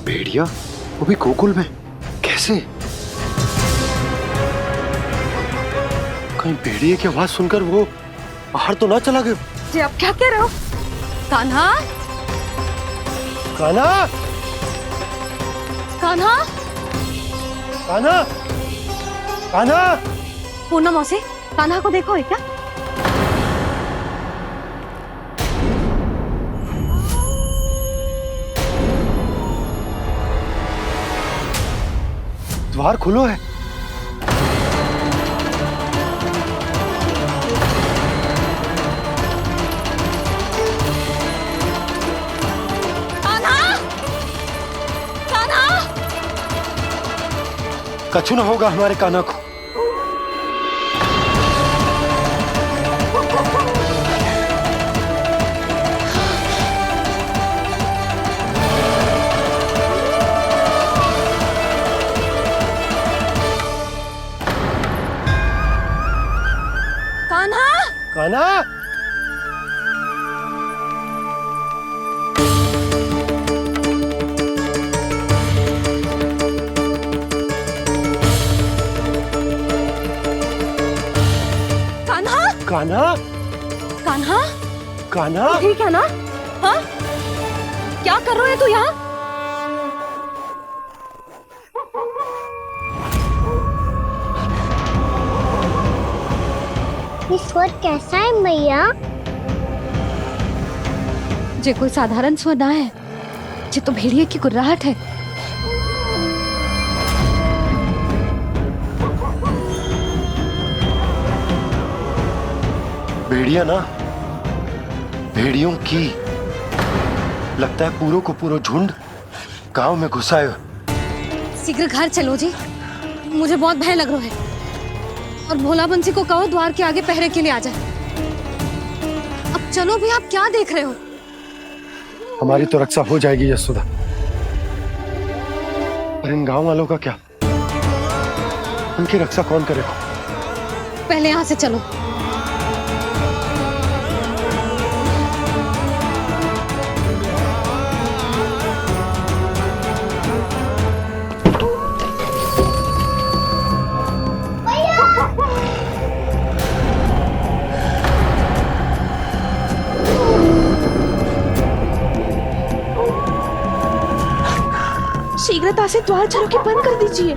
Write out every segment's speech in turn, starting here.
भेड़िया, वो भी गोकुल में? कैसे? कहीं भेड़िए की आवाज सुनकर वो बाहर तो ना चला गया? जी आप क्या कह रहे हो? कान्हा, कान्हा, कान्हा, कान्हा, कान्हा! पूनम मौसी, कान्हा को देखो है क्या? द्वार खुलो है। कान्हा, कान्हा! कछु ना होगा हमारे कान्हा को। कान्हा! कान्हा! कान्हा! कान्हा! कान्हा! कान्हा! ठीक है ना? हाँ? क्या कर रहे हो तू यहाँ? ये स्वर कैसा है मैया? जे कोई साधारण स्वर ना है, जे तो भेड़िए की गुर्राहट है। भेड़िया ना, भेड़ियों की लगता है पूरो को पूरो झुंड गांव में घुसा है। शीघ्र घर चलो जी, मुझे बहुत भय लग रहा है। और भोला बंसी को कहो द्वार के आगे पहरे के लिए आ जाए। अब चलो भी, आप क्या देख रहे हो? हमारी तो रक्षा हो जाएगी यशोदा, पर इन गांव वालों का क्या? उनकी रक्षा कौन करेगा? पहले यहाँ से चलो। शीघ्रता से द्वार चारों के बंद कर दीजिए।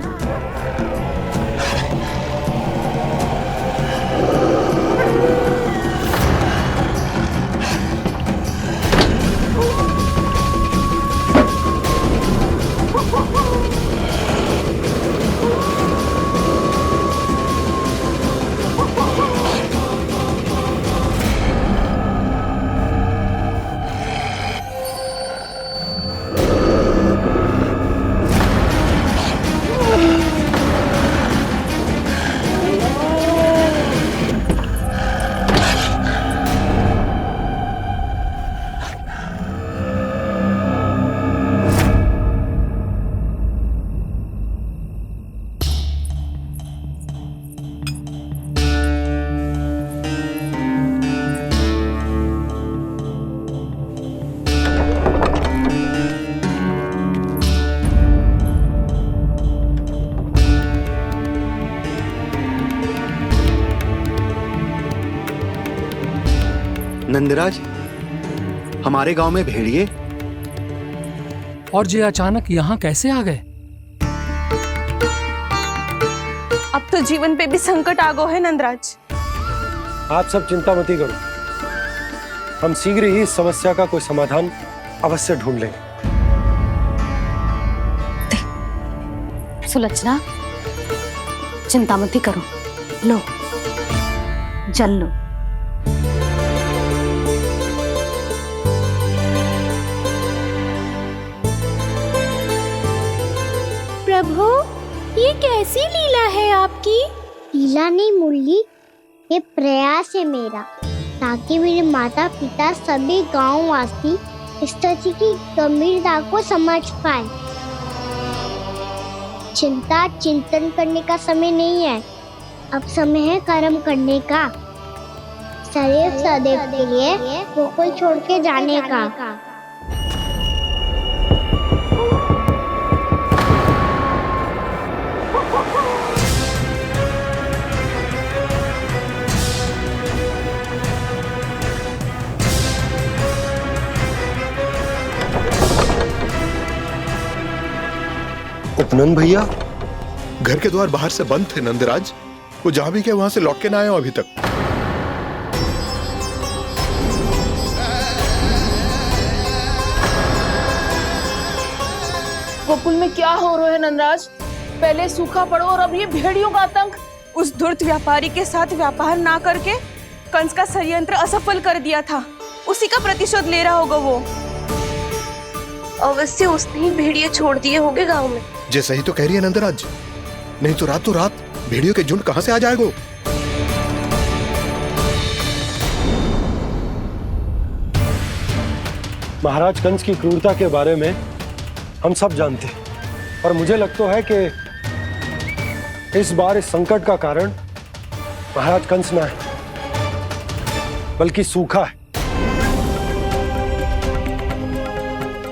नंदराज, हमारे गांव में भेड़िए और ये अचानक यहाँ कैसे आ गए? अब तो जीवन पे भी संकट आ गो है नंदराज। आप सब चिंता मत करो, हम शीघ्र ही इस समस्या का कोई समाधान अवश्य ढूंढ लेंगे। सुलक्षणा, चिंता मत करो, लो जल लो। प्रभु, ये कैसी लीला है आपकी? लीला नहीं मुरली, ये प्रयास है मेरा, ताकि मेरे माता पिता सभी गांव वासी इस स्थिति की गंभीरता को समझ पाए। चिंता चिंतन करने का समय नहीं है, अब समय है कर्म करने का, सदैव सदैव के लिए गोकुल छोड़ के जाने का। नंद भैया, घर के द्वार बाहर से बंद थे नंदराज। वो जहां भी गए वहां से लौट के ना आए हो अभी तक। गोकुल में क्या हो रहा है नंदराज? पहले सूखा पड़ो और अब ये भेड़ियों का आतंक। उस धूर्त व्यापारी के साथ व्यापार ना करके कंस का षड्यंत्र असफल कर दिया था। उसी का प्रतिशोध ले रहा होगा वो। अवश्य उसने ही भेड़िए छोड़ दिए होंगे गांव में। जैसे ही तो कह रही है नंदराज, नहीं तो रात भेड़ियों के झुंड कहां से आ जाएगा? महाराज कंस की क्रूरता के बारे में हम सब जानते हैं, और मुझे लगता है कि इस बार इस संकट का कारण महाराज कंस ना है, बल्कि सूखा है।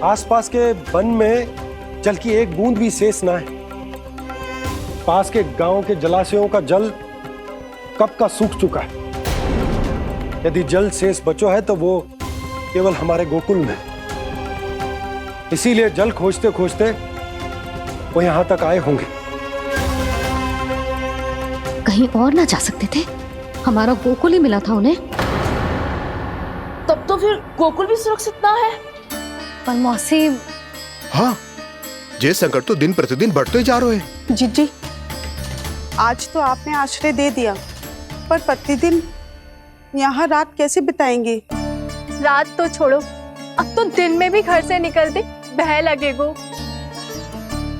आसपास के वन में जल की एक बूंद भी शेष ना है। पास के गांव के जलाशयों का जल कब का सूख चुका है। यदि जल शेष बचो है तो वो केवल हमारे गोकुल में। इसीलिए जल खोजते खोजते वो यहां तक आए होंगे। कहीं और ना जा सकते थे? हमारा गोकुल ही मिला था उन्हें। तब तो फिर गोकुल भी सुरक्षित ना है। पर मौसी, हाँ, ये संकट तो दिन प्रतिदिन बढ़ते जा रहे हैं। जीजी, आज तो आपने आश्रय दे दिया, पर प्रतिदिन यहाँ रात कैसे बिताएंगे? रात तो छोड़ो, अब तो दिन में भी घर से निकलते भय लगेगो।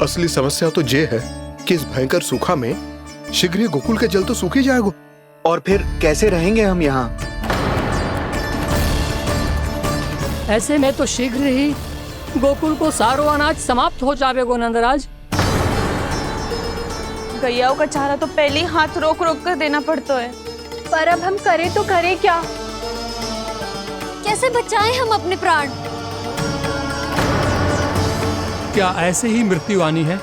असली समस्या तो ये है कि इस भयंकर सूखा में शीघ्र ही गोकुल के जल तो सूख ही जाएगा। और फिर कैसे रहेंगे हम यहाँ? ऐसे में तो शीघ्र ही गोकुल को सारो अनाज समाप्त हो जाएगा नंदराज। गैयाओं का चारा तो पहले ही हाथ रोक रोक कर देना पड़ता है। पर अब हम करें तो करें क्या? कैसे बचाएं हम अपने प्राण? क्या ऐसे ही मृत्यु आनी है,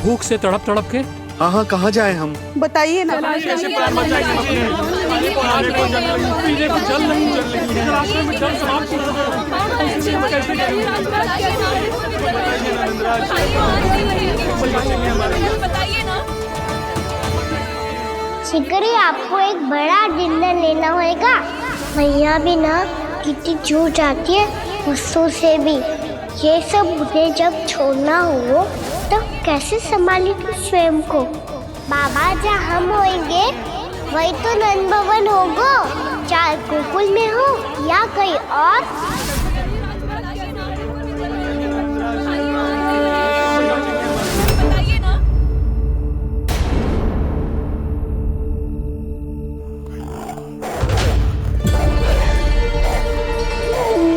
भूख से तड़प तड़प के? हाँ, कहाँ जाए हम? बताइए ना। कैसे प्राण बचाएंगे अपने? खाने को जल नहीं, पीने को जल नहीं, रास्ते में जल समाप्त हो शीघ्र ही आपको एक बड़ा डिनर लेना होगा। मैया भी ना कितनी जूझ आती है गुस्सों से भी। ये सब मुझे जब छोड़ना हो तो कैसे संभालेगी स्वयं को? बाबा जहाँ हम होंगे वही तो नंद भवन होगा, चाहे गोकुल में हो या कहीं और।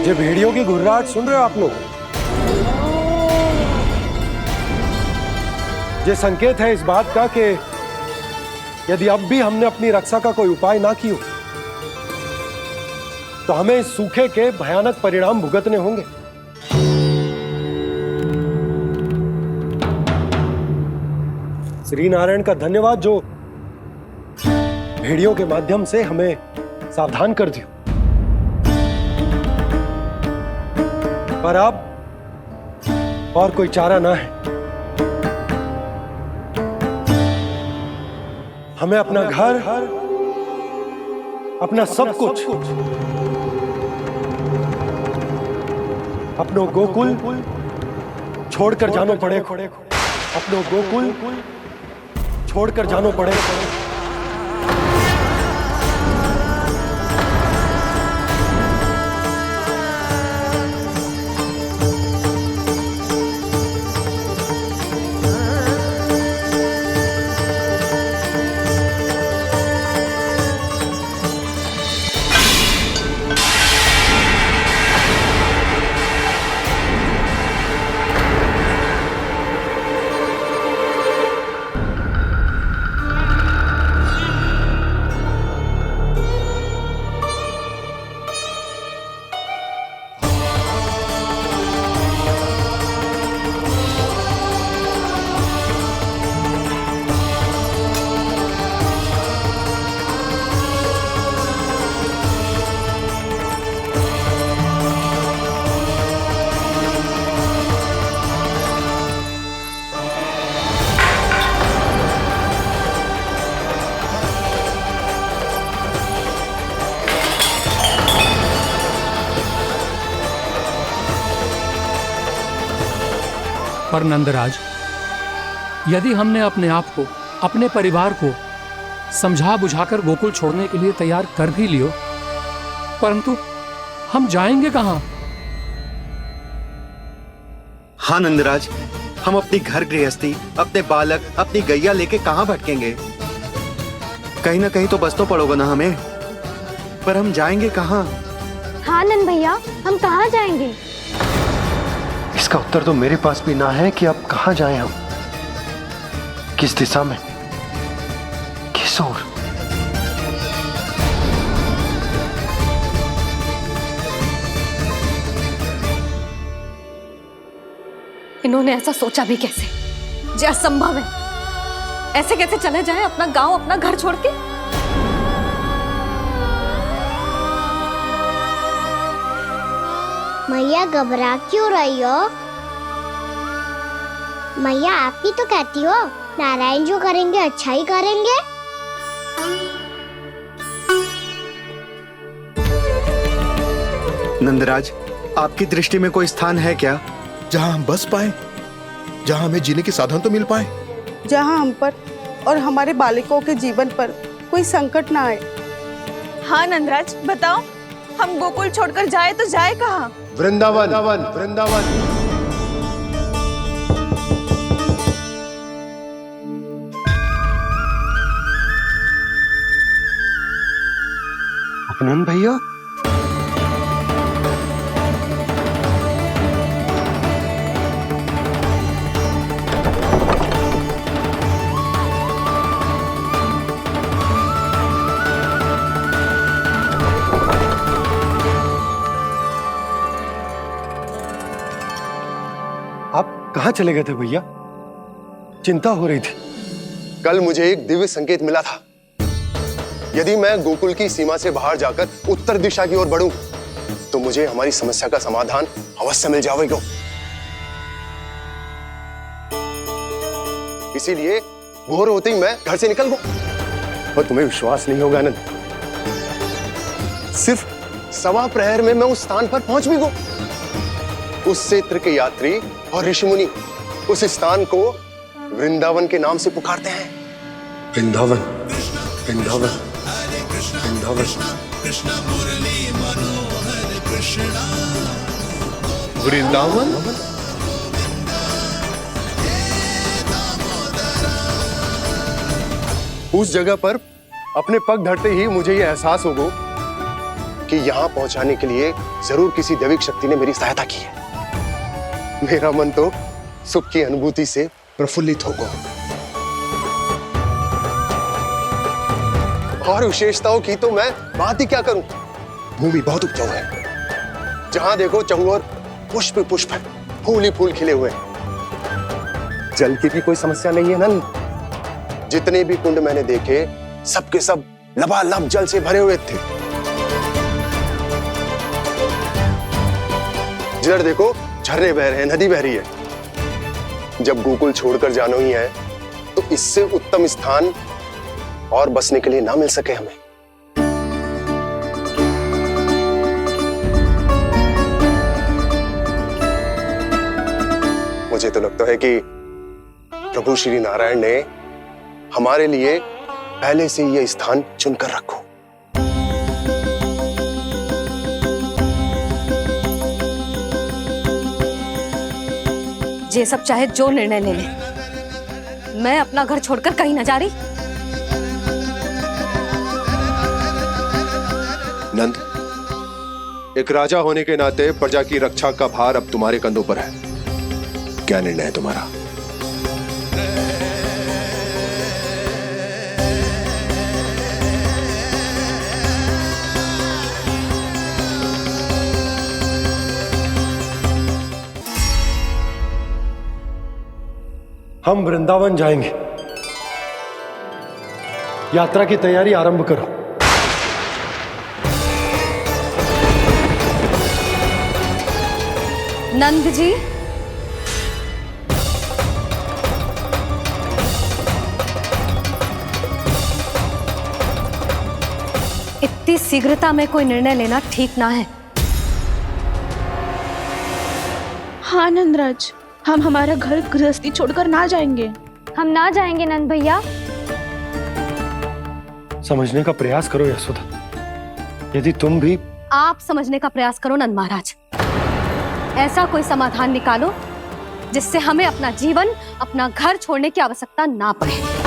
ये भेड़ियों की घुर्राहट सुन रहे हो आप लोग? ये संकेत है इस बात का कि यदि अब भी हमने अपनी रक्षा का कोई उपाय ना किया तो हमें इस सूखे के भयानक परिणाम भुगतने होंगे। श्री नारायण का धन्यवाद जो भेड़ियों के माध्यम से हमें सावधान कर दिया। पर अब और कोई चारा ना है। हमें अपना घर, अपना सब कुछ, अपनो गोकुल छोड़कर जानो पड़ेगा। अपनो गोकुल छोड़कर जानो पड़ेगा। पर नंदराज, यदि हमने अपने आप को, अपने परिवार को समझा बुझाकर गोकुल छोड़ने के लिए तैयार कर भी लियो, परंतु हम जाएंगे कहां? हाँ नंदराज, हम अपनी घर गृहस्थी, अपने बालक, अपनी गैया लेके कहाँ भटकेंगे? कहीं ना कहीं तो बस तो पड़ोगे ना हमें, पर हम जाएंगे कहाँ? हाँ नंद भैया, हम कहाँ जाएंगे? इसका उत्तर तो मेरे पास भी ना है कि अब कहाँ जाएं हम, किस दिशा में, किस ओर। इन्होंने ऐसा सोचा भी कैसे, जो असंभव है। ऐसे कैसे चले जाएं अपना गांव, अपना घर छोड़ के? मैया घबरा क्यों रही हो? मैया आप ही तो कहती हो नारायण जो करेंगे अच्छा ही करेंगे। नंदराज, आपकी दृष्टि में कोई स्थान है क्या जहां हम बस पाए, जहां हमें जीने के साधन तो मिल पाए, जहाँ हम पर और हमारे बालकों के जीवन पर कोई संकट ना आए। हाँ नंदराज, बताओ, हम गोकुल छोड़कर जाए तो जाए कहाँ? वृंदावन, वृंदावन। अपनन भैया, आप कहाँ चले गए थे भैया? चिंता हो रही थी। कल मुझे एक दिव्य संकेत मिला था। यदि मैं गोकुल की सीमा से बाहर जाकर उत्तर दिशा की ओर बढ़ूं, तो मुझे हमारी समस्या का समाधान अवश्य मिल जाएगा। इसीलिए भोर होते ही मैं घर से निकल गया। और तुम्हें विश्वास नहीं होगा आनंद, सिर्फ सवा प्रहर में मैं उस स्थान पर पहुंच भी गया। उस क्षेत्र के यात्री और ऋषिमुनि उस स्थान को वृंदावन के नाम से पुकारते हैं। वृंदावन, वृंदावन, वृंदावन। वृंदावन? उस जगह पर अपने पग धरते ही मुझे यह एहसास होगा कि यहां पहुंचाने के लिए जरूर किसी दैविक शक्ति ने मेरी सहायता की है। मेरा मन तो सुख की अनुभूति से प्रफुल्लित हो गया। और विशेषताओं की तो मैं बात ही क्या करूं। भूमि बहुत उपजाऊ है, जहां देखो चहुओर पुष्प पुष्प है, फूल ही फूल खिले हुए हैं। जल की भी कोई समस्या नहीं है नंद। जितने भी कुंड मैंने देखे, सबके सब लबालब जल से भरे हुए थे। जिधर देखो झरने बह रहे हैं, नदी बह रही है। जब गोकुल छोड़कर जाना ही है, तो इससे उत्तम स्थान और बसने के लिए ना मिल सके हमें। मुझे तो लगता है कि प्रभु श्री नारायण ने हमारे लिए पहले से यह स्थान चुनकर रखो। ये सब चाहे जो निर्णय ले ले, मैं अपना घर छोड़कर कहीं न जा रही। नंद, एक राजा होने के नाते प्रजा की रक्षा का भार अब तुम्हारे कंधों पर है। क्या निर्णय है तुम्हारा? हम वृंदावन जाएंगे। यात्रा की तैयारी आरंभ करो। नंद जी, इतनी शीघ्रता में कोई निर्णय लेना ठीक ना है। हाँ नंदराज, हम हमारा घर गृहस्थी छोड़कर ना जाएंगे। हम ना जाएंगे नंद भैया। समझने का प्रयास करो यशोदा। यदि तुम भी आप समझने का प्रयास करो नंद महाराज। ऐसा कोई समाधान निकालो जिससे हमें अपना जीवन, अपना घर छोड़ने की आवश्यकता ना पड़े।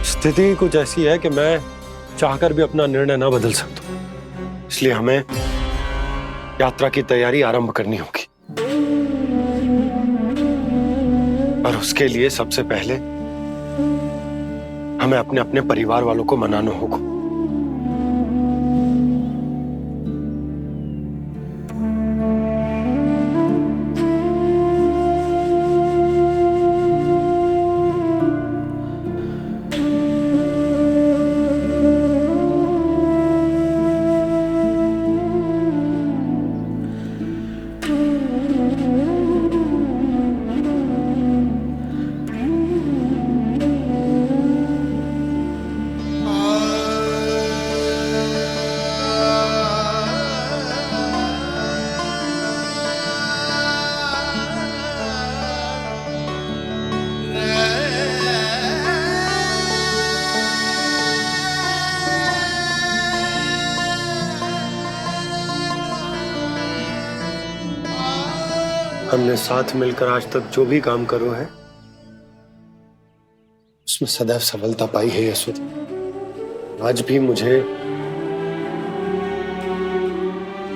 स्थिति कुछ ऐसी है कि मैं चाहकर भी अपना निर्णय ना बदल सकता, इसलिए हमें यात्रा की तैयारी आरंभ करनी होगी। और उसके लिए सबसे पहले हमें अपने अपने परिवार वालों को मनाना होगा। हमने साथ मिलकर आज तक जो भी काम करो है उसमें सदैव सफलता पाई है यशोदा। आज भी मुझे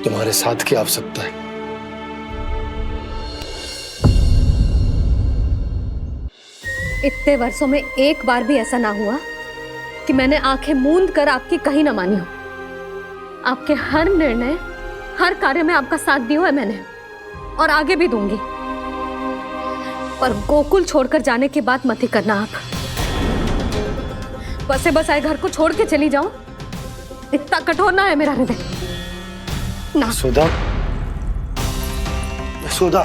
तुम्हारे साथ की आवश्यकता है। इतने वर्षों में एक बार भी ऐसा ना हुआ कि मैंने आंखें मूंद कर आपकी कहीं ना मानी हो। आपके हर निर्णय, हर कार्य में आपका साथ दिया है मैंने, और आगे भी दूंगी। पर गोकुल छोड़कर जाने की बात मत ही करना आप। बसे बसाए घर को छोड़ के चली जाऊं, इतना कठोर ना है मेरा हृदय ना। यशोदा, यशोदा,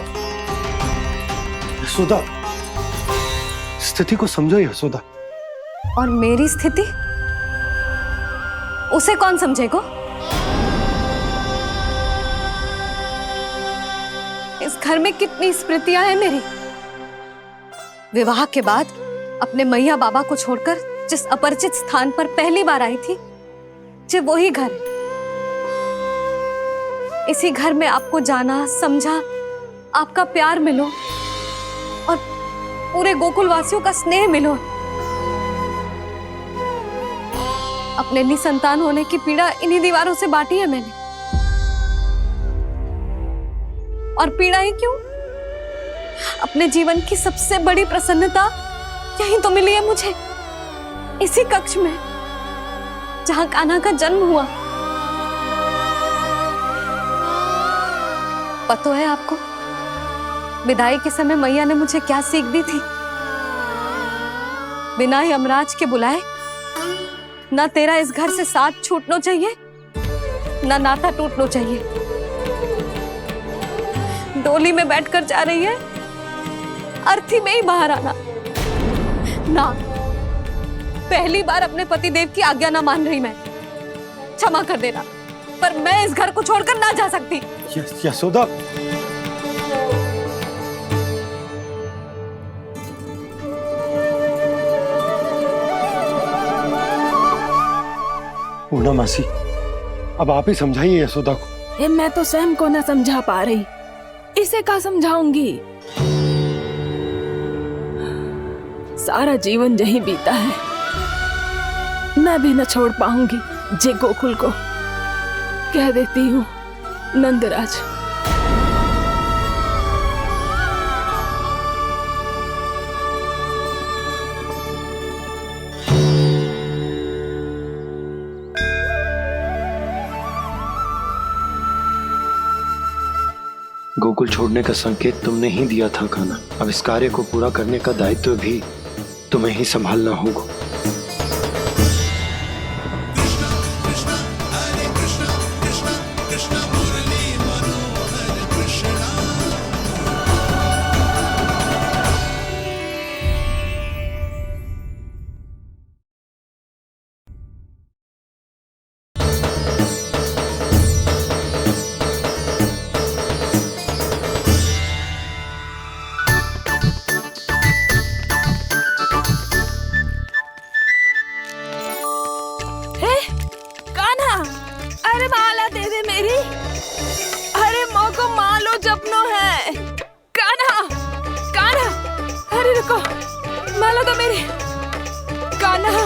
यशोदा, स्थिति को समझो यशोदा। और मेरी स्थिति उसे कौन समझेगा? इस घर में कितनी स्मृतियां हैं मेरी। विवाह के बाद अपने मैया बाबा को छोड़कर जिस अपरिचित स्थान पर पहली बार आई थी, जो वही घर है। इसी घर में आपको जाना, समझा, आपका प्यार मिलो और पूरे गोकुल वासियों का स्नेह मिलो। अपने निसंतान होने की पीड़ा इन्हीं दीवारों से बांटी है मैंने। और पीड़ा ही क्यों? अपने जीवन की सबसे बड़ी प्रसन्नता यही तो मिली है मुझे, इसी कक्ष में जहां कान्हा का जन्म हुआ। पता है आपको विदाई के समय मैया ने मुझे क्या सीख दी थी? बिना ही यमराज के बुलाए ना तेरा इस घर से साथ छूटना चाहिए, ना नाता टूटना चाहिए। डोली में बैठकर जा रही है, अर्थी में ही बाहर आना ना। पहली बार अपने पतिदेव की आज्ञा ना मान रही मैं, क्षमा कर देना, पर मैं इस घर को छोड़कर ना जा सकती। यशोदा, पूर्णा मासी, अब आप ही समझाइए यशोदा को। मैं तो स्वयं को न समझा पा रही, इसे क्या समझाऊंगी? सारा जीवन यही बीता है, मैं भी न छोड़ पाऊंगी जे गोकुल को। कह देती हूँ नंदराज। गोकुल छोड़ने का संकेत तुमने ही दिया था कान्हा। अब इस कार्य को पूरा करने का दायित्व भी तुम्हें ही संभालना होगा। सपनों है। कान्हा, कान्हा, अरे रुको, माला तो मेरी। कान्हा,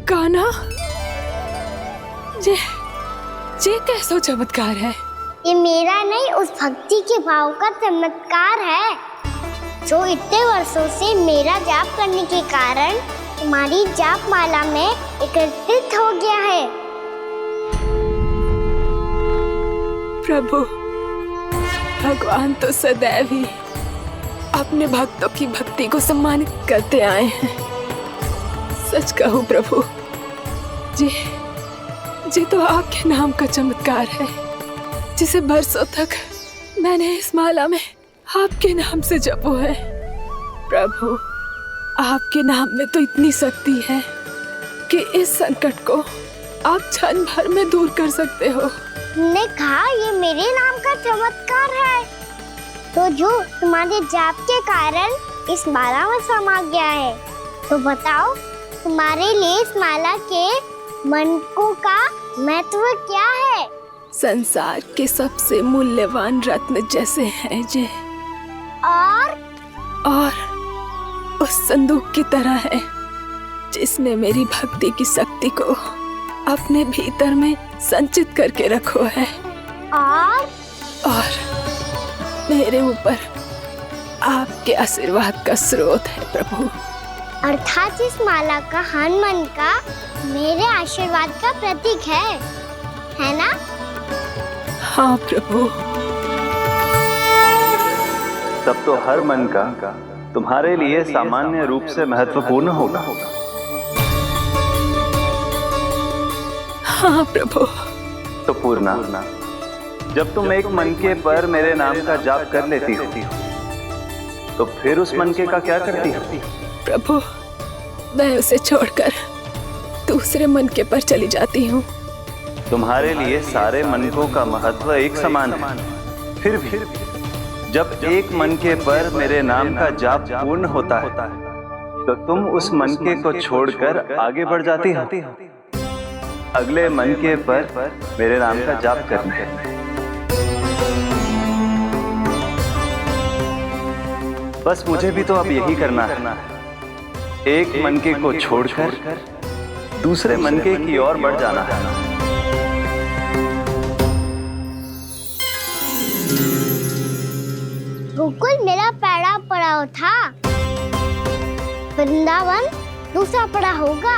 कान्हा, ये कैसा चमत्कार है? ये मेरा नहीं, उस भक्ति के भाव का चमत्कार है जो इतने वर्षों से मेरा जाप करने के कारण तुम्हारी जाप माला में एकत्रित हो गया है। प्रभु, भगवान तो सदैव ही अपने भक्तों की भक्ति को सम्मानित करते आए हैं। सच कहूं प्रभु, जी तो आपके नाम का चमत्कार है, जिसे बरसों तक मैंने इस माला में आपके नाम से जपो है। प्रभु, आपके नाम में तो इतनी शक्ति है कि इस संकट को आप क्षण भर में दूर कर सकते हो। तुमने कहा ये मेरे नाम का चमत्कार है, तो जो तुम्हारे जाप के कारण इस माला में समा गया है, तो बताओ तुम्हारे लिए इस माला के मनकों का महत्व क्या है? संसार के सबसे मूल्यवान रत्न जैसे हैं जे, और उस संदूक की तरह है जिसने मेरी भक्ति की शक्ति को अपने भीतर में संचित करके रखो है। और मेरे ऊपर आपके आशीर्वाद का स्रोत है प्रभु। अर्थात इस माला का हनुमान का मेरे आशीर्वाद का प्रतीक है ना? हाँ प्रभु। तब तो हर मन का तुम्हारे लिए सामान्य रूप से महत्वपूर्ण होगा। हाँ प्रभु। तो पूर्णा, जब तुम एक मनके पर मेरे नाम का जाप कर लेती हो, तो फिर उस मनके का क्या करती हो? प्रभु, मैं उसे छोड़कर दूसरे मनके पर चली जाती हूँ। तुम्हारे लिए सारे मनकों का महत्व एक समान है। फिर भी जब एक मनके पर मेरे नाम का जाप पूर्ण होता है, तो तुम उस मनके को छोड़कर आगे बढ़ जाती हो अगले मनके पर मेरे नाम का जाप करने। बस मुझे भी तो अब यही करना है, एक मनके को छोड़कर दूसरे मनके की ओर बढ़ जाना है। गोकुल मेरा पहला पड़ाव था, वृंदावन दूसरा पड़ाव होगा।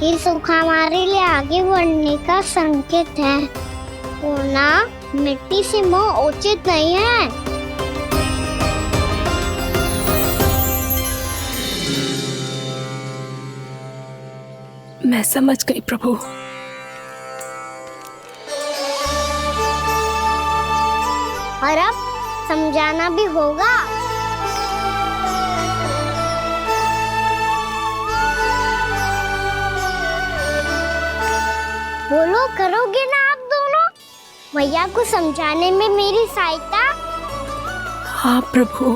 ये सुख हमारे लिए आगे बढ़ने का संकेत है, वरना मिट्टी से मोह उचित नहीं है। मैं समझ गई प्रभु। और अब समझाना भी होगा। बोलो, करोगे ना आप दोनों? भैया को समझाने में मेरी सहायता? हाँ प्रभु।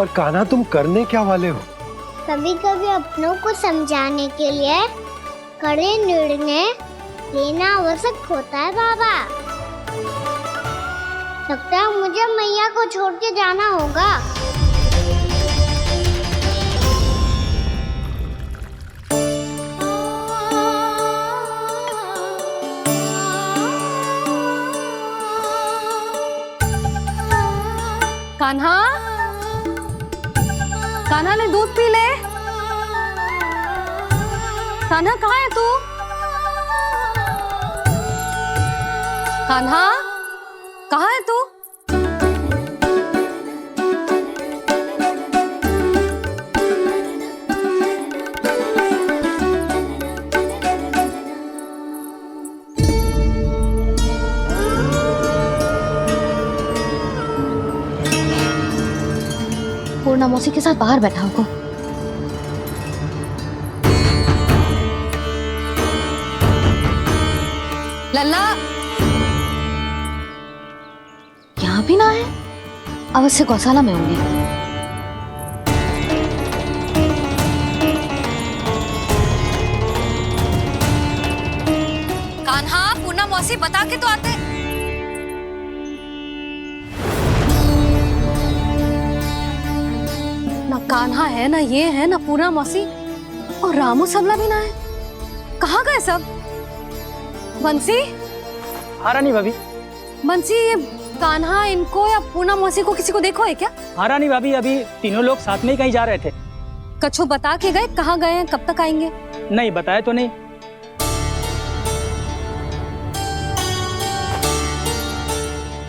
और कान्हा, तुम करने क्या वाले हो? कभी कभी अपनों को समझाने के लिए कड़े निर्णय लेना आवश्यक होता है बाबा। लगता है मुझे मैया को छोड़ के जाना होगा। कान्हा, कान्हा ने दूध पी ले। कान्हा कहाँ है तू? कान्हा, कहाँ है तू? पूर्णा मौसी के साथ बाहर बैठा होगा। लल्ला, भी ना आए? अवश्य गौशाला में होंगे। कान्हा, पूना मौसी बता के तो आते। ना कान्हा है, ना ये है, ना पूना मौसी, और रामू सबला भी ना है। कहाँ गए सब? बंसी? हाँ रानी भाभी। बंसी, ये कान्हा इनको या पूना मौसी को किसी को देखो है क्या? हाँ रानी भाभी, अभी तीनों लोग साथ में ही कहीं जा रहे थे। कछु बता के गए कहाँ गए हैं, कब तक आएंगे? नहीं बताया तो नहीं।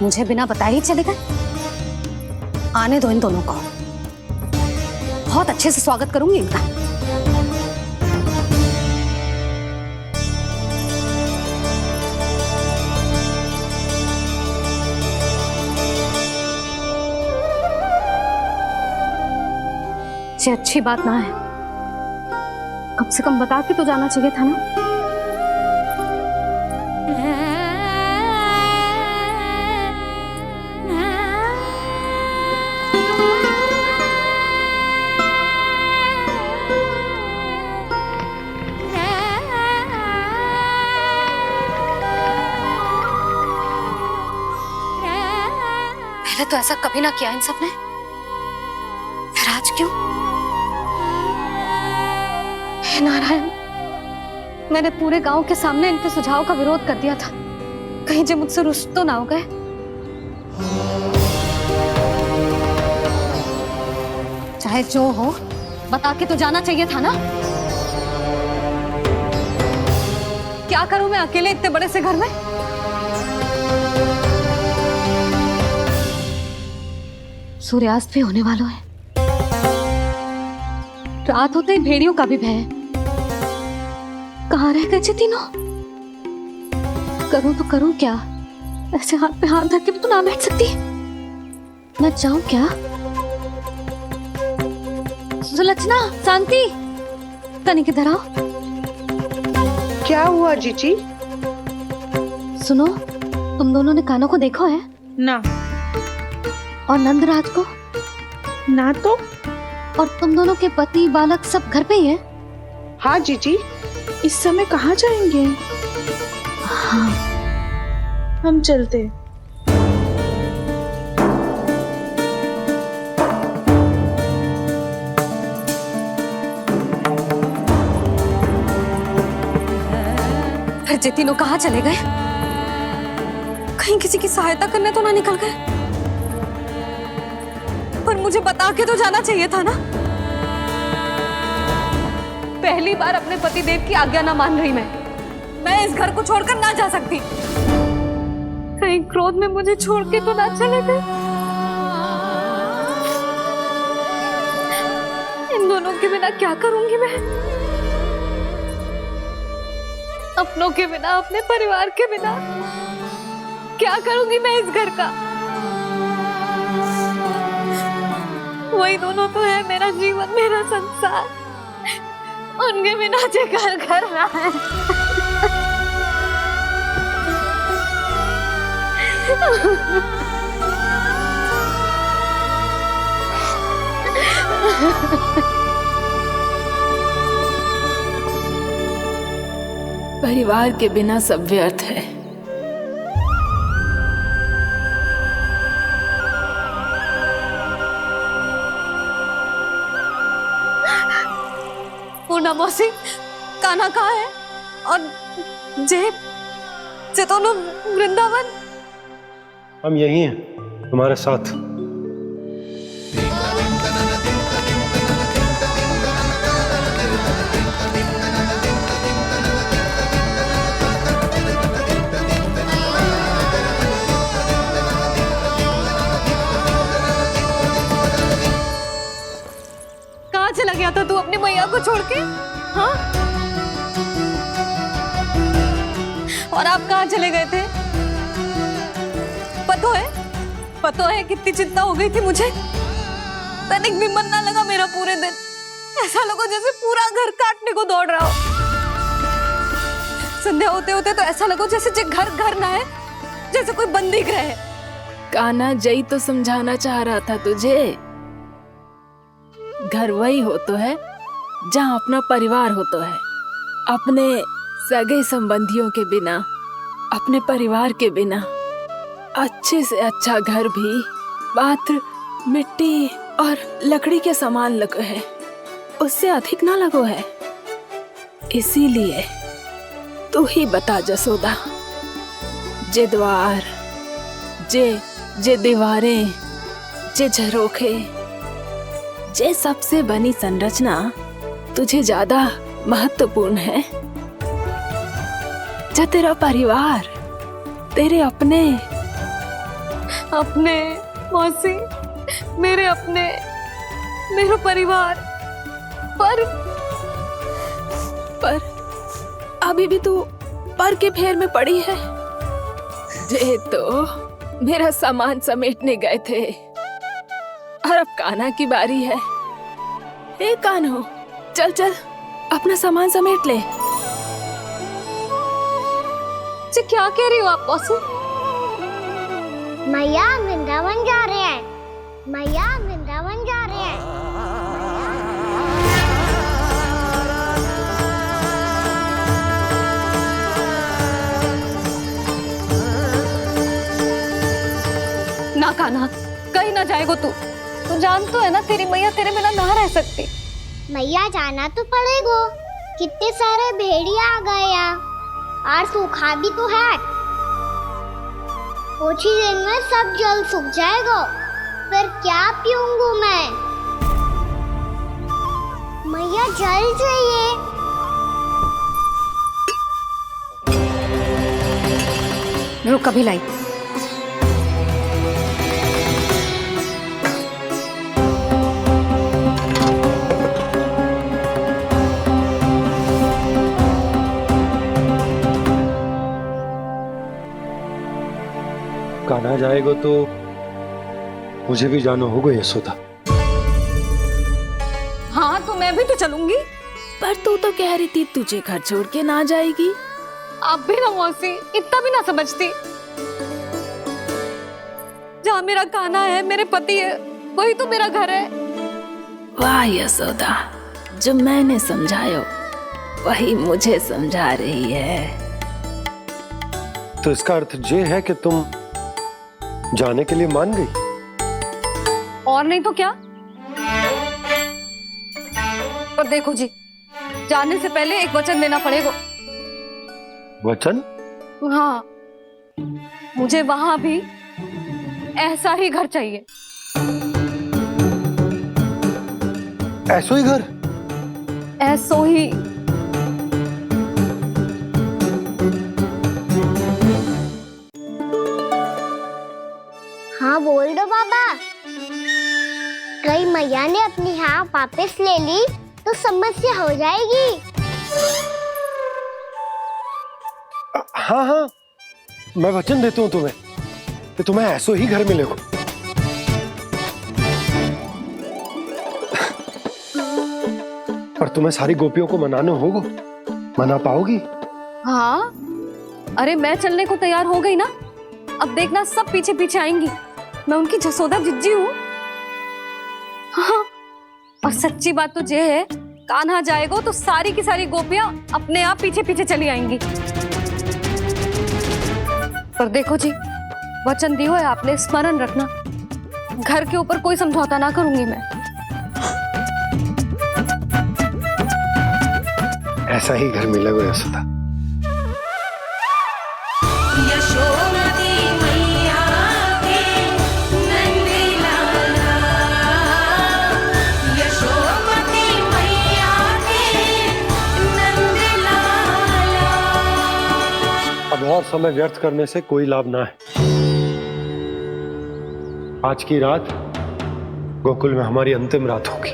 मुझे बिना बताए ही चले गए? आने दो इन दोनों को, बहुत अच्छे से स्वागत करूंगी इनका। ये अच्छी बात ना है, कम से कम बता के तो जाना चाहिए था ना। पहले तो ऐसा कभी ना किया इन सब ने, फिर आज क्यों? हे नारायण, मैंने पूरे गांव के सामने इनके सुझाव का विरोध कर दिया था, कहीं जे मुझसे रुष्ट तो ना हो गए। चाहे जो हो, बता के तो जाना चाहिए था ना। क्या करूं मैं अकेले इतने बड़े से घर में? सूर्यास्त भी होने वाला है, रात होते ही भेड़ियों का भी भय है। कहाँ रह गए तीनों? करूं तो करूं क्या? ऐसे हाथ पे हाथ धर के भी तो ना बैठ सकती। मैं जाऊं क्या? सुलक्षणा, शांति, तनिक इधर आओ। क्या हुआ जीजी? सुनो, तुम दोनों ने कान्हा को देखा है? ना। और नंदराज को? ना तो। और तुम दोनों के पति बालक सब घर पे ही हैं? हाँ जीजी। इस समय कहाँ जाएंगे? हाँ। हम चलते। फिर ये तीनों कहाँ चले गए? कहीं किसी की सहायता करने तो ना निकल गए? पर मुझे बता के तो जाना चाहिए था ना। पहली बार अपने पतिदेव की आज्ञा ना मान रही मैं इस घर को छोड़कर ना जा सकती। कहीं क्रोध में मुझे छोड़ के तो ना चले गए। इन दोनों के बिना क्या करूंगी मैं? अपनों के बिना, अपने परिवार के बिना क्या करूंगी मैं इस घर का? वही दोनों तो है मेरा जीवन, मेरा संसार। उनके बिना जे घर घर रहा है। परिवार के बिना सब व्यर्थ है। पूना मौसी, कान्हा कहाँ है? और जे दोनों वृंदावन? हम यही हैं, तुम्हारे साथ। कहाँ चला गया था तू अपनी मैया को छोड़ के? हाँ? और आप कहाँ चले गए थे? पता है कितनी चिंता हो गई थी मुझे। तनिक भी मन ना लगा मेरा पूरे दिन। ऐसा लगा जैसे पूरा घर काटने को दौड़ रहा हो। संध्या होते होते तो ऐसा लगा जैसे घर घर ना है, जैसे कोई बंदी गृह है। कान्हा जई तो समझाना चाह रहा था तुझे। घर वही हो तो है जहाँ अपना परिवार हो तो है। अपने सगे संबंधियों के बिना, अपने परिवार के बिना अच्छे से अच्छा घर भी मात्र मिट्टी और लकड़ी के समान लगो है, उससे अधिक ना लगो है। इसीलिए तू ही बता जसोदा, जे द्वार, जे दीवारें, जे झरोखे, जे सबसे बनी संरचना तुझे ज्यादा महत्वपूर्ण है? जो तेरा परिवार, तेरे अपने मौसी, मेरे अपने, मेरा परिवार, पर अभी भी तू पर के फेर में पड़ी है। जे तो मेरा सामान समेटने गए थे और अब कान्हा की बारी है। ए कान्हो, चल चल अपना सामान समेट ले। जी क्या कह रही हो आप मौसी? मैया वृंदावन जा रहे हैं, मैया वृंदावन जा रहे हैं। ना कान्हा, कहीं ना जाएगो तू जान तो है ना तेरी मैया तेरे बिना ना रह सकती। मैया जाना तो पड़ेगा, कितने सारे भेड़िया आ गए यहाँ और सूखा भी तो है। कुछ ही दिन में सब जल सूख जाएगा, फिर क्या पीऊंगी मैं? मैया जल चाहिए। रुक अभी लाई। कान्हा जाएगा तो मुझे भी जाना होगा यशोदा। हाँ तो मैं भी तो चलूंगी। पर तू तो कह रही थी तुझे घर छोड़ के ना जाएगी। आप भी ना मौसी, इतना भी ना समझती। जहाँ मेरा कान्हा है, मेरे पति है, वही तो मेरा घर है। वाह यशोदा, जो मैंने समझायो वही मुझे समझा रही है। तो इसका अर्थ ये है कि तुम जाने के लिए मान गई? और नहीं तो क्या। पर देखो जी, जाने से पहले एक वचन देना पड़ेगा। वचन? हाँ, मुझे वहां भी ऐसा ही घर चाहिए। ऐसो ही घर? ऐसो ही। हाँ बोल दो बाबा। कहीं मैया ने अपनी हाँ वापस ले ली तो समस्या हो जाएगी। हाँ हाँ, मैं वचन देता हूँ तुम्हें कि तुम्हें ऐसो ही घर मिलेगा। पर तुम्हें सारी गोपियों को मनाना होगा। मना पाओगी? हाँ, अरे मैं चलने को तैयार हो गई ना। अब देखना सब पीछे पीछे आएंगी। मैं उनकी जसोदा जिज्जी हूँ। हाँ, और सच्ची बात तो ये है, कान्हा जाएगा तो सारी की सारी गोपियां अपने आप पीछे पीछे चली आएंगी। पर देखो जी, वचन दियो है आपने, स्मरण रखना। घर के ऊपर कोई समझौता ना करूंगी मैं। ऐसा ही घर मिलेगा यशोदा। अब और समय व्यर्थ करने से कोई लाभ ना है। आज की रात गोकुल में हमारी अंतिम रात होगी।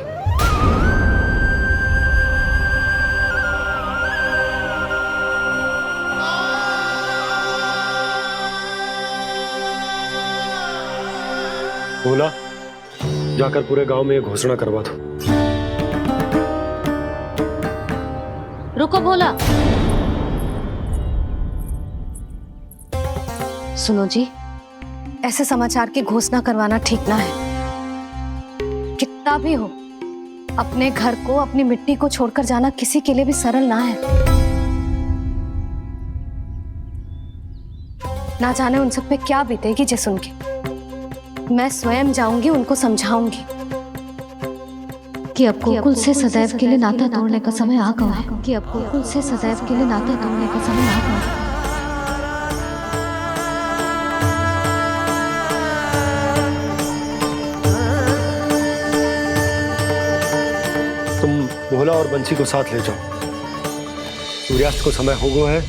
बोला, जाकर पूरे गांव में ये घोषणा करवा दो। रुको भोला। सुनो जी, ऐसे समाचार की घोषणा करवाना ठीक ना है। कितना भी हो, अपने घर को, अपनी मिट्टी को छोड़कर जाना किसी के लिए भी सरल ना है। ना जाने उन सब पे क्या बीतेगी जे सुन के। मैं स्वयं जाऊंगी, उनको समझाऊंगी कि अब गोकुल से सदैव के लिए नाता तोड़ने का समय आ गया है। कि अब गोकुल से सदैव के लिए नाता तोड़ने का समय आ गया है। तुम भोला और बंसी को साथ ले जाओ। सूर्यास्त को समय हो गया है,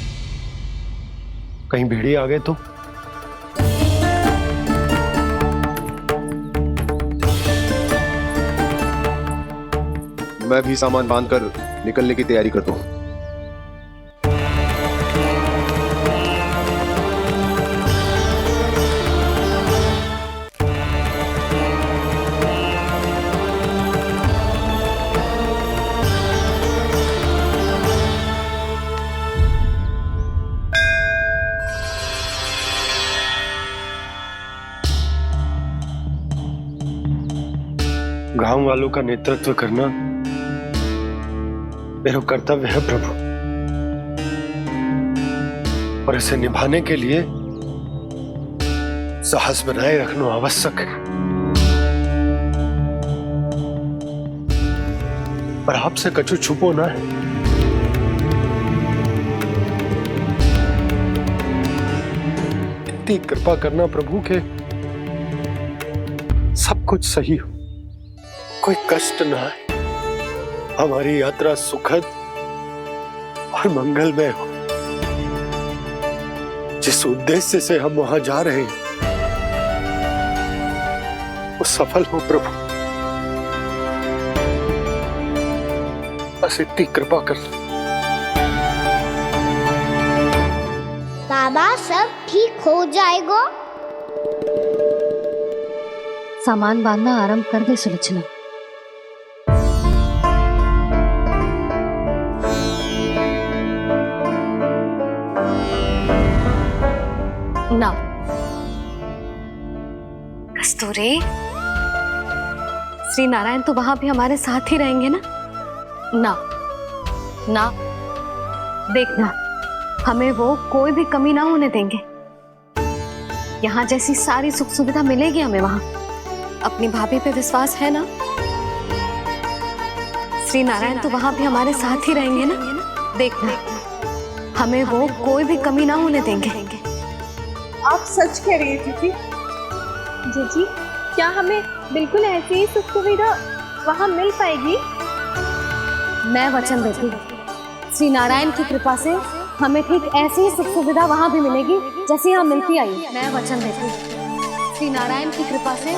कहीं भेड़िए आ गए तो। मैं भी सामान बांधकर निकलने की तैयारी करता हूँ। गांव वालों का नेतृत्व करना मेरा कर्तव्य है प्रभु, और इसे निभाने के लिए साहस बनाए रखना आवश्यक है। पर आपसे कछु छुपो ना है। इतनी कृपा करना प्रभु के सब कुछ सही हो, कोई कष्ट ना है, हमारी यात्रा सुखद और मंगलमय हो। जिस उद्देश्य से हम वहां जा रहे हैं वो सफल हो प्रभु, बस इतनी कृपा कर। बाबा सब ठीक हो जाएगा। सामान बांधना आरंभ कर दे सुलोचना। ना कस्तूरी, श्री नारायण तो वहां भी हमारे साथ ही रहेंगे ना? ना ना, देखना हमें वो कोई भी कमी ना होने देंगे। यहाँ जैसी सारी सुख सुविधा मिलेगी हमें वहां। अपनी भाभी पे विश्वास है ना? श्री नारायण तो वहां भी हमारे साथ ही रहेंगे ना? देखना हमें वो कोई भी कमी ना होने देंगे। आप सच कह रही है दीदी? जीजी, क्या हमें बिल्कुल ऐसी ही सुख सुविधा वहाँ मिल पाएगी? मैं वचन देती हूँ, श्री नारायण की कृपा से हमें ठीक ऐसी ही सुख सुविधा वहाँ भी मिलेगी जैसी यहाँ मिलती आई। मैं वचन देती हूँ, श्री नारायण की कृपा से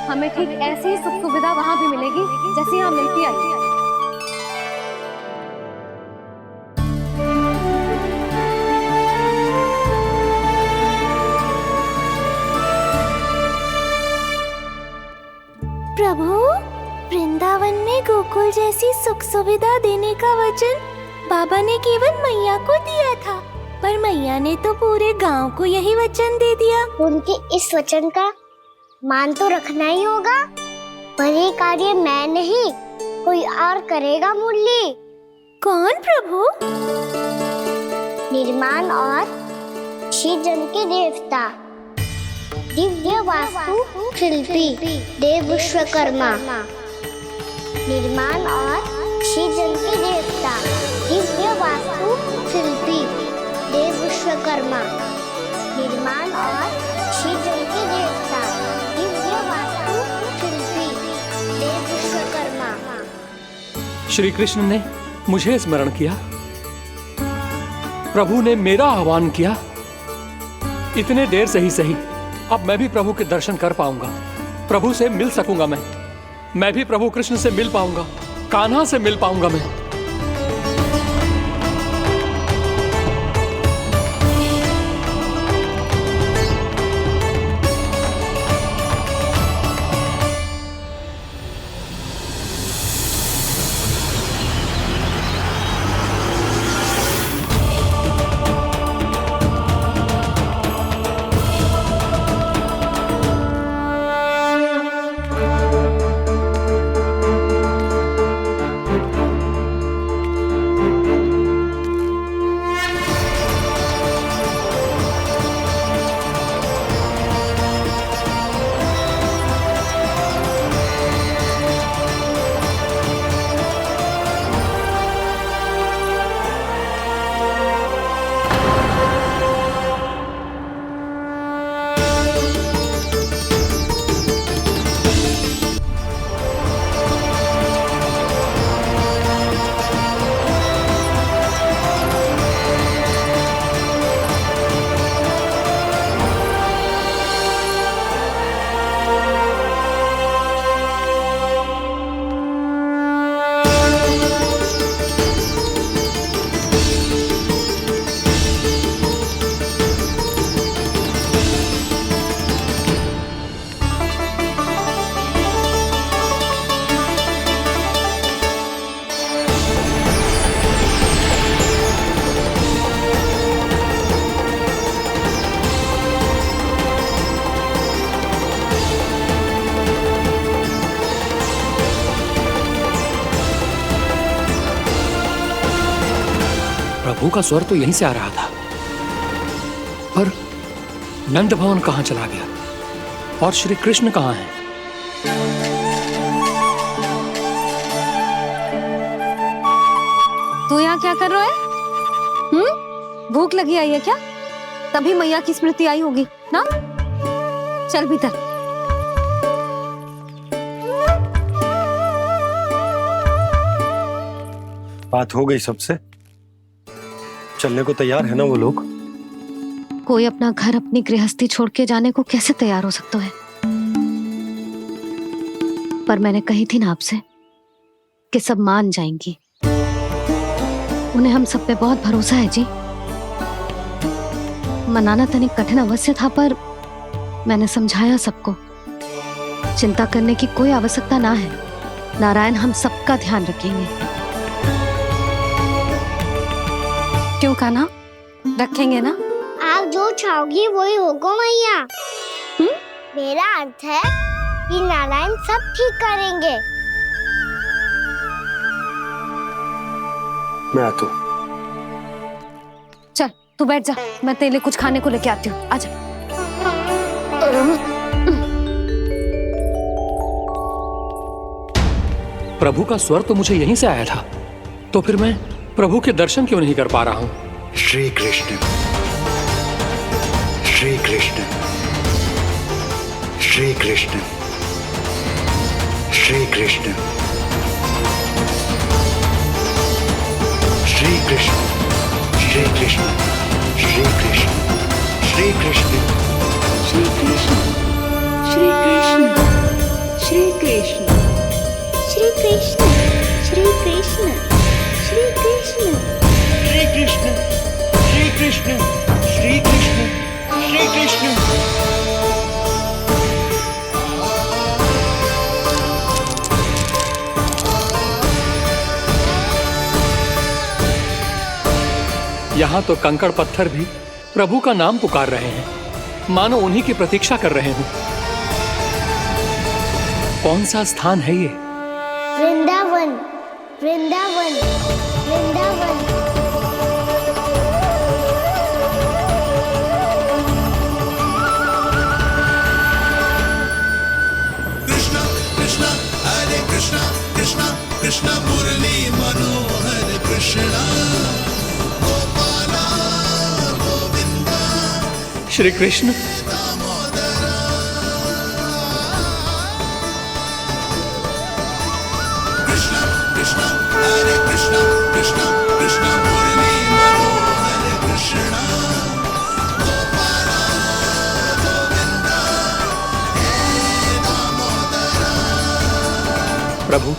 हमें ठीक ऐसी ही सुख सुविधा वहाँ भी मिलेगी जैसी यहाँ मिलती आई। प्रभु, वृंदावन में गोकुल जैसी सुख सुविधा देने का वचन बाबा ने केवल मैया को दिया था, पर मैया ने तो पूरे गांव को यही वचन दे दिया। उनके इस वचन का मान तो रखना ही होगा, पर ये कार्य मैं नहीं कोई और करेगा। मुरली कौन प्रभु? निर्माण और श्रीजन के देवता, दिव्य वास्तु शिल्पी देव विश्वकर्मा। निर्माण और श्रीजन के देवता, दिव्य वास्तु शिल्पी देव विश्वकर्मा। निर्माण और श्रीजन के देवता, दिव्य वास्तु शिल्पी देव विश्वकर्मा। श्री कृष्ण ने मुझे स्मरण किया, प्रभु ने मेरा आह्वान किया। इतने देर से ही सही, अब मैं भी प्रभु के दर्शन कर पाऊंगा, प्रभु से मिल सकूंगा। मैं भी प्रभु कृष्ण से मिल पाऊंगा, कान्हा से मिल पाऊंगा मैं। प्रभु का स्वर तो यहीं से आ रहा था, पर नंद भवन कहाँ चला गया और श्री कृष्ण कहाँ हैं? तू यहाँ क्या कर रहा है? भूख लगी आई है क्या? तभी मैया की स्मृति आई होगी ना? चल भीतर। बात हो गई सबसे? चलने को तैयार है ना वो लोग? कोई अपना घर अपनी गृहस्थी छोड़ के जाने को कैसे तैयार हो सकता है? पर मैंने कही थी ना आपसे कि सब मान जाएंगी। उन्हें हम सब पे बहुत भरोसा है जी। मनाना तनिक कठिन अवश्य था, पर मैंने समझाया सबको। चिंता करने की कोई आवश्यकता ना है। नारायण हम सबका ध्यान रखेंगे। क्यों कान्हा, रखेंगे ना? आप जो चाहोगी वही होगा मैया। मेरा अर्थ है कि नारायण सब ठीक करेंगे। मैं आता हूँ। चल तू बैठ जा, मैं तेरे लिए कुछ खाने को लेके आती हूँ। आजा। प्रभु का स्वर तो मुझे यहीं से आया था, तो फिर मैं प्रभु के दर्शन क्यों नहीं कर पा रहा हूँ? श्री कृष्ण, श्री कृष्ण, श्री कृष्ण, श्री कृष्ण, श्री कृष्ण, श्री कृष्ण, श्री कृष्ण, श्री कृष्ण, श्री कृष्ण, श्री कृष्ण, श्री कृष्ण, श्री कृष्ण, श्री कृष्ण, श्री कृष्ण, श्री कृष्ण, श्री कृष्ण, श्री कृष्ण, श्री कृष्ण। यहाँ तो कंकड़ पत्थर भी प्रभु का नाम पुकार रहे हैं, मानो उन्हीं की प्रतीक्षा कर रहे हों। कौन सा स्थान है ये? वृंदावन, वृंदावन, वृंदावन। कृष्णा कृष्णा हरे कृष्णा, कृष्णा कृष्णा मुरली मनोहर कृष्णा, गोपाला गोविंदा श्री कृष्ण। कृष्णा कृष्णा हरे कृष्णा, कृष्णा कृष्णा मुरली मनोहर कृष्णा, गोपाला गोविंदा हे दामोदरा। प्रभु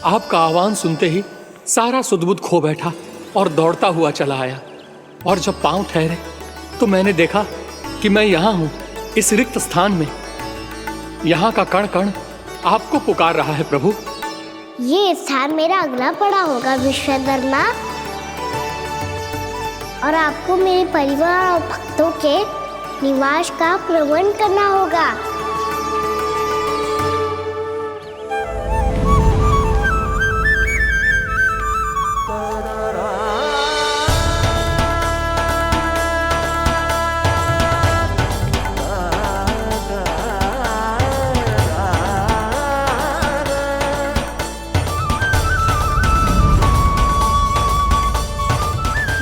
आपका आह्वान सुनते ही सारा सुध-बुध खो बैठा और दौड़ता हुआ चला आया, और जब पांव ठहरे तो मैंने देखा कि मैं यहाँ हूँ, इस रिक्त स्थान में। यहाँ का कण कण आपको पुकार रहा है प्रभु। ये स्थान मेरा अगला पड़ा होगा विश्वकर्मा, और आपको मेरे परिवार और भक्तों के निवास का प्रबंध करना होगा।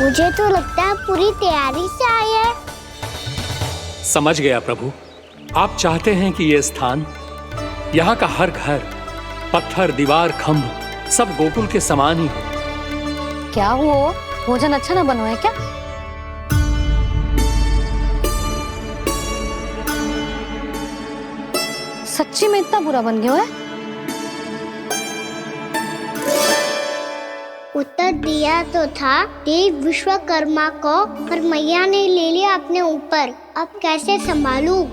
मुझे तो लगता है पूरी तैयारी से आए हैं। समझ गया प्रभु, आप चाहते हैं कि ये स्थान, यहाँ का हर घर, पत्थर, दीवार, खंभ सब गोकुल के समान ही हो। क्या हुआ? भोजन अच्छा ना बना है क्या? सच्ची में इतना बुरा बन गया है? उत्तर दिया तो था देव विश्वकर्मा को, पर मैया ने ले लिया अपने ऊपर। अब कैसे संभालूं?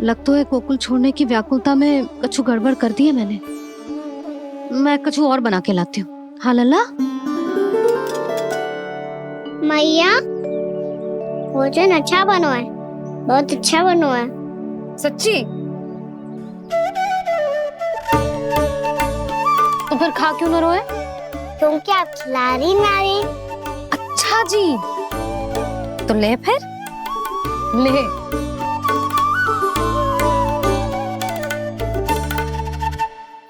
लग तो है गोकुल छोड़ने की व्याकुलता में कछु गड़बड़ कर दी है मैंने। मैं कछु और बना के लाती हूँ। हाँ लल्ला? मैया, भोजन अच्छा बना है, बहुत अच्छा बना है। सच्ची? तो फिर खा क्यों न रोए? तुम क्या खिला रही नारी? अच्छा जी, तो ले फिर ले।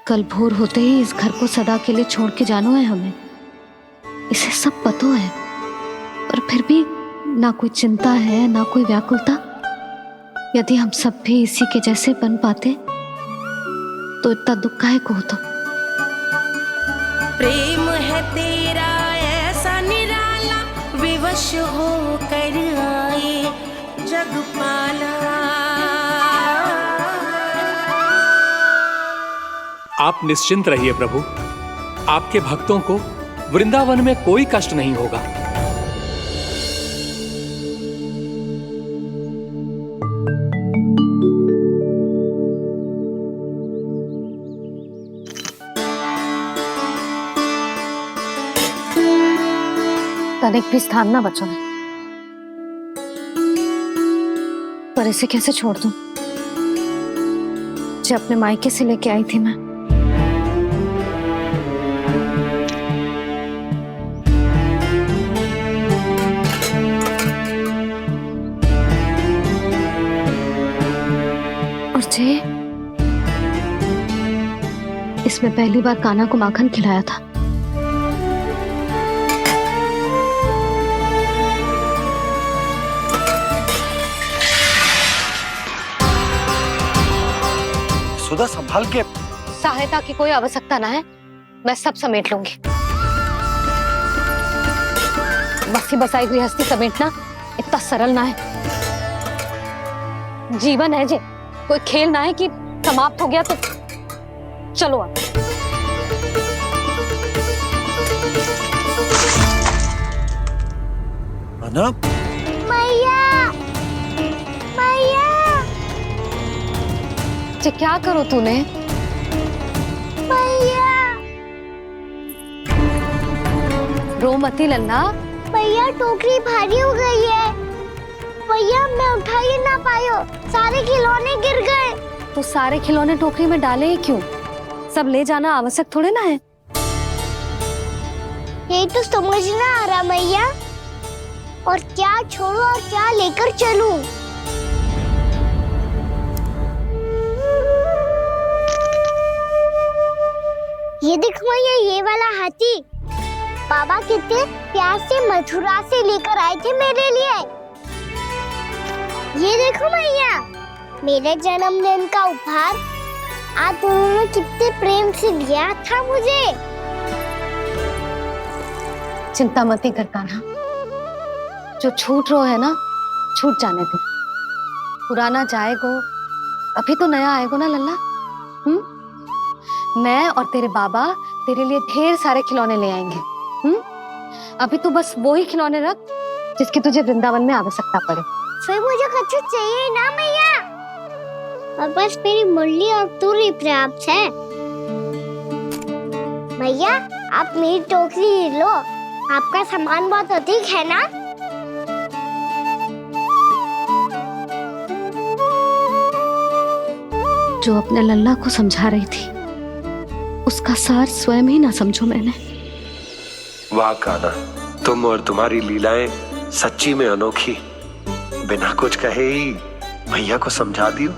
कल भोर होते ही इस घर को सदा के लिए छोड़ के जाना है हमें, इसे सब पता है, पर फिर भी ना कोई चिंता है ना कोई व्याकुलता। यदि हम सब भी इसी के जैसे बन पाते तो इतना दुख काहे को होता। प्रेम है तेरा ऐसा निराला, विवश हो कर आए जगपाला। आप निश्चिंत रहिए प्रभु, आपके भक्तों को वृंदावन में कोई कष्ट नहीं होगा। तनिक भी स्थान ना बचो है, पर इसे कैसे छोड़ दूं जो अपने मायके से लेके आई थी मैं। और जे इसमें पहली बार कान्हा को माखन खिलाया था। सुधा संभाल के। सहायता की कोई आवश्यकता ना है, मैं सब समेट लूंगी। बसी बसाई गृहस्थी समेटना इतना सरल ना है। जीवन है जे, कोई खेल ना है कि समाप्त हो गया तो चलो आप। अना? मैया, मैया। जे क्या करो तूने? मैया। रो मती लल्ला। भैया टोकरी भारी हो गई है। भैया मैं उठा ही ना पायो, सारे खिलौने गिर गए। तो सारे खिलौने टोकरी में डाले ही क्यों? सब ले जाना आवश्यक थोड़े ना है। यही तो समझ ना आ रहा मैया, और क्या छोड़ू और क्या लेकर चलूं? ये देखो मैया, ये वाला हाथी बाबा कितने प्यार से मथुरा से लेकर आए थे मेरे लिए। ये देखो मैया, मेरे जन्मदिन का उपहार आप उन्होंने कितने प्रेम से दिया था मुझे। चिंता मत कर कान्हा, जो छूट रो है ना छूट जाने दे। पुराना जाएगो, अभी तो नया आएगो ना लल्ला। मैं और तेरे बाबा तेरे लिए ढेर सारे खिलौने ले आएंगे। अभी तो बस वो ही खिलौने रख जिसकी तुझे वृंदावन में आवश्यकता पड़े। फिर मुझे कुछ चाहिए ना मैया, और बस मेरी मुरली और तू ही पर्याप्त है। मैया आप मेरी टोकरी लो, आपका सामान बहुत अधिक है ना। जो अपने लल्ला को समझा रही थी उसका सार स्वयं ही ना समझो मैंने। वाह कान्हा, तुम और तुम्हारी लीलाएं सच्ची में अनोखी। बिना कुछ कहे ही भैया को समझा दियो।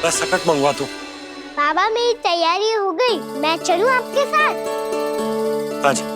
बस सकट मंगवा दो। बाबा मेरी तैयारी हो गई, मैं चलूं आपके साथ? आजा।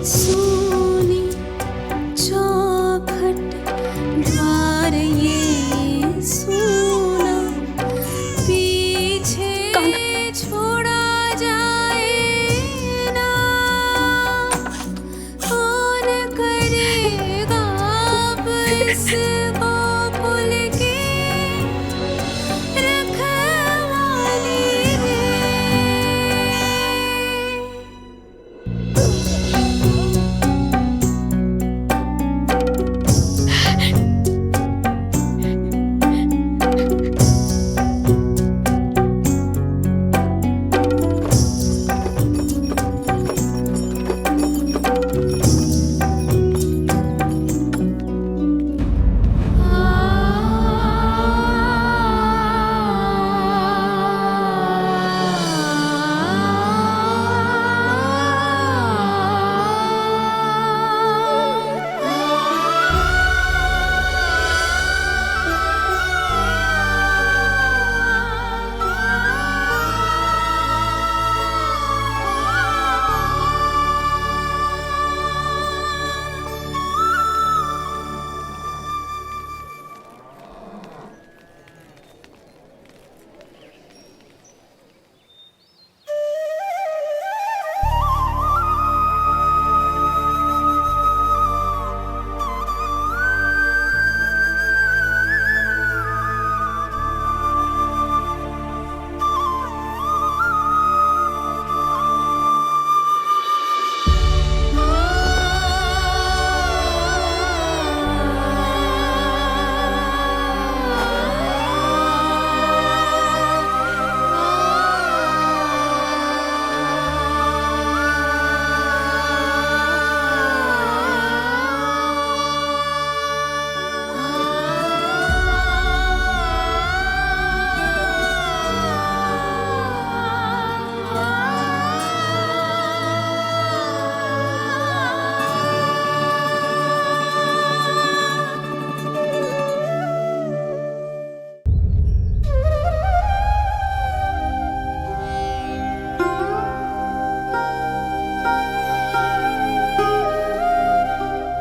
सोनी चौखट द्वार ये सोना पीछे छोड़ा जाए ना, कौन करेगा अब इसको भूल के रखवाली रे।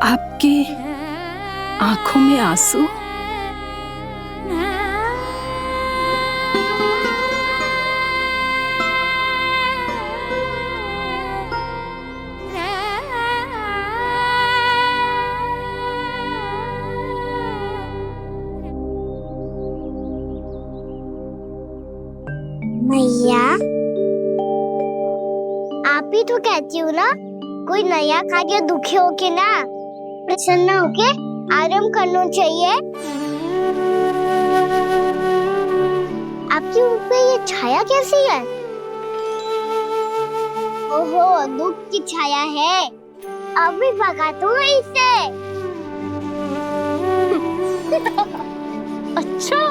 आपकी आंखों में आंसू? मैया, आप ही तो कहती हो ना, कोई नया खा के दुखी होके ना, प्रसन्न होके आराम करना चाहिए। आपके मुंह पे ये छाया कैसी है? ओहो, दुख की छाया है। अभी भगा दूं इसे। अच्छा।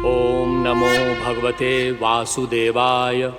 ओम नमो भगवते वासुदेवाय।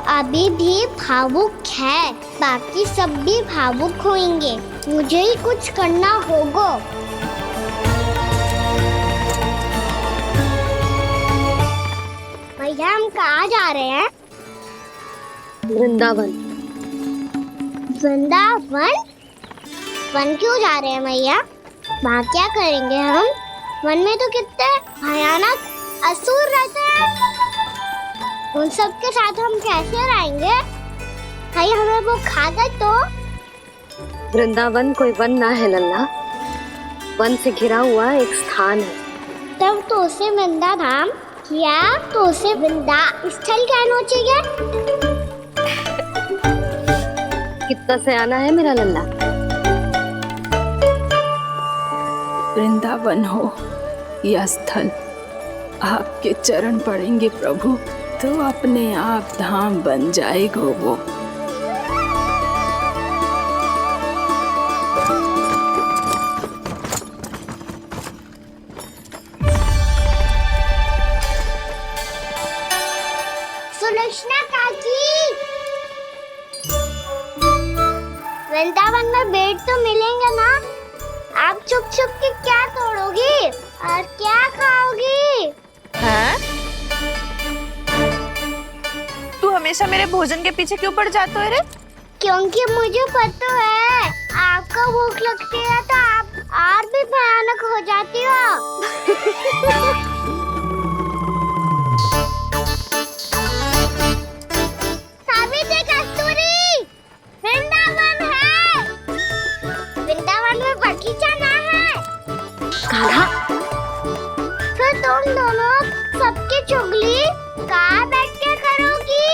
अभी भी भावुक है, बाकी सब भी भावुक होंगे। मुझे ही कुछ करना होगा। भैया हम कहाँ जा रहे हैं? वृंदावन। वृंदावन? वन क्यों जा रहे हैं भैया? वहाँ क्या करेंगे हम? वन में तो कितने भयानक असुर रहते हैं। उन सब के साथ हम कैसे रहेंगे? कहीं हमें वो खा गए तो? वृंदावन कोई वन ना है लल्ला, वन से घिरा हुआ एक स्थान है। तब तो उसे वृंदा धाम या तो उसे वृंदा स्थल कहना चाहिए। कितना सयाना है मेरा लल्ला। वृंदावन हो या स्थल, आपके चरण पड़ेंगे प्रभु तो अपने आप धाम बन जाएगा वो। सुलक्षणा काकी, वृंदावन में बेट तो मिलेंगे ना? आप छुप छुप के क्या तोड़ोगी और क्या खाओगी? हाँ? तू हमेशा मेरे भोजन के पीछे क्यों पड़ जाते हो रे? क्योंकि मुझे पता है आपको भूख लगती है तो आप और भी भयानक हो जाती हो। सावित्री, कस्तूरी, वृंदावन है। वृंदावन में बगीचा ना है। कान्हा, फिर तुम दोनों सबकी चुगली कहाँ बैठ के करोगी?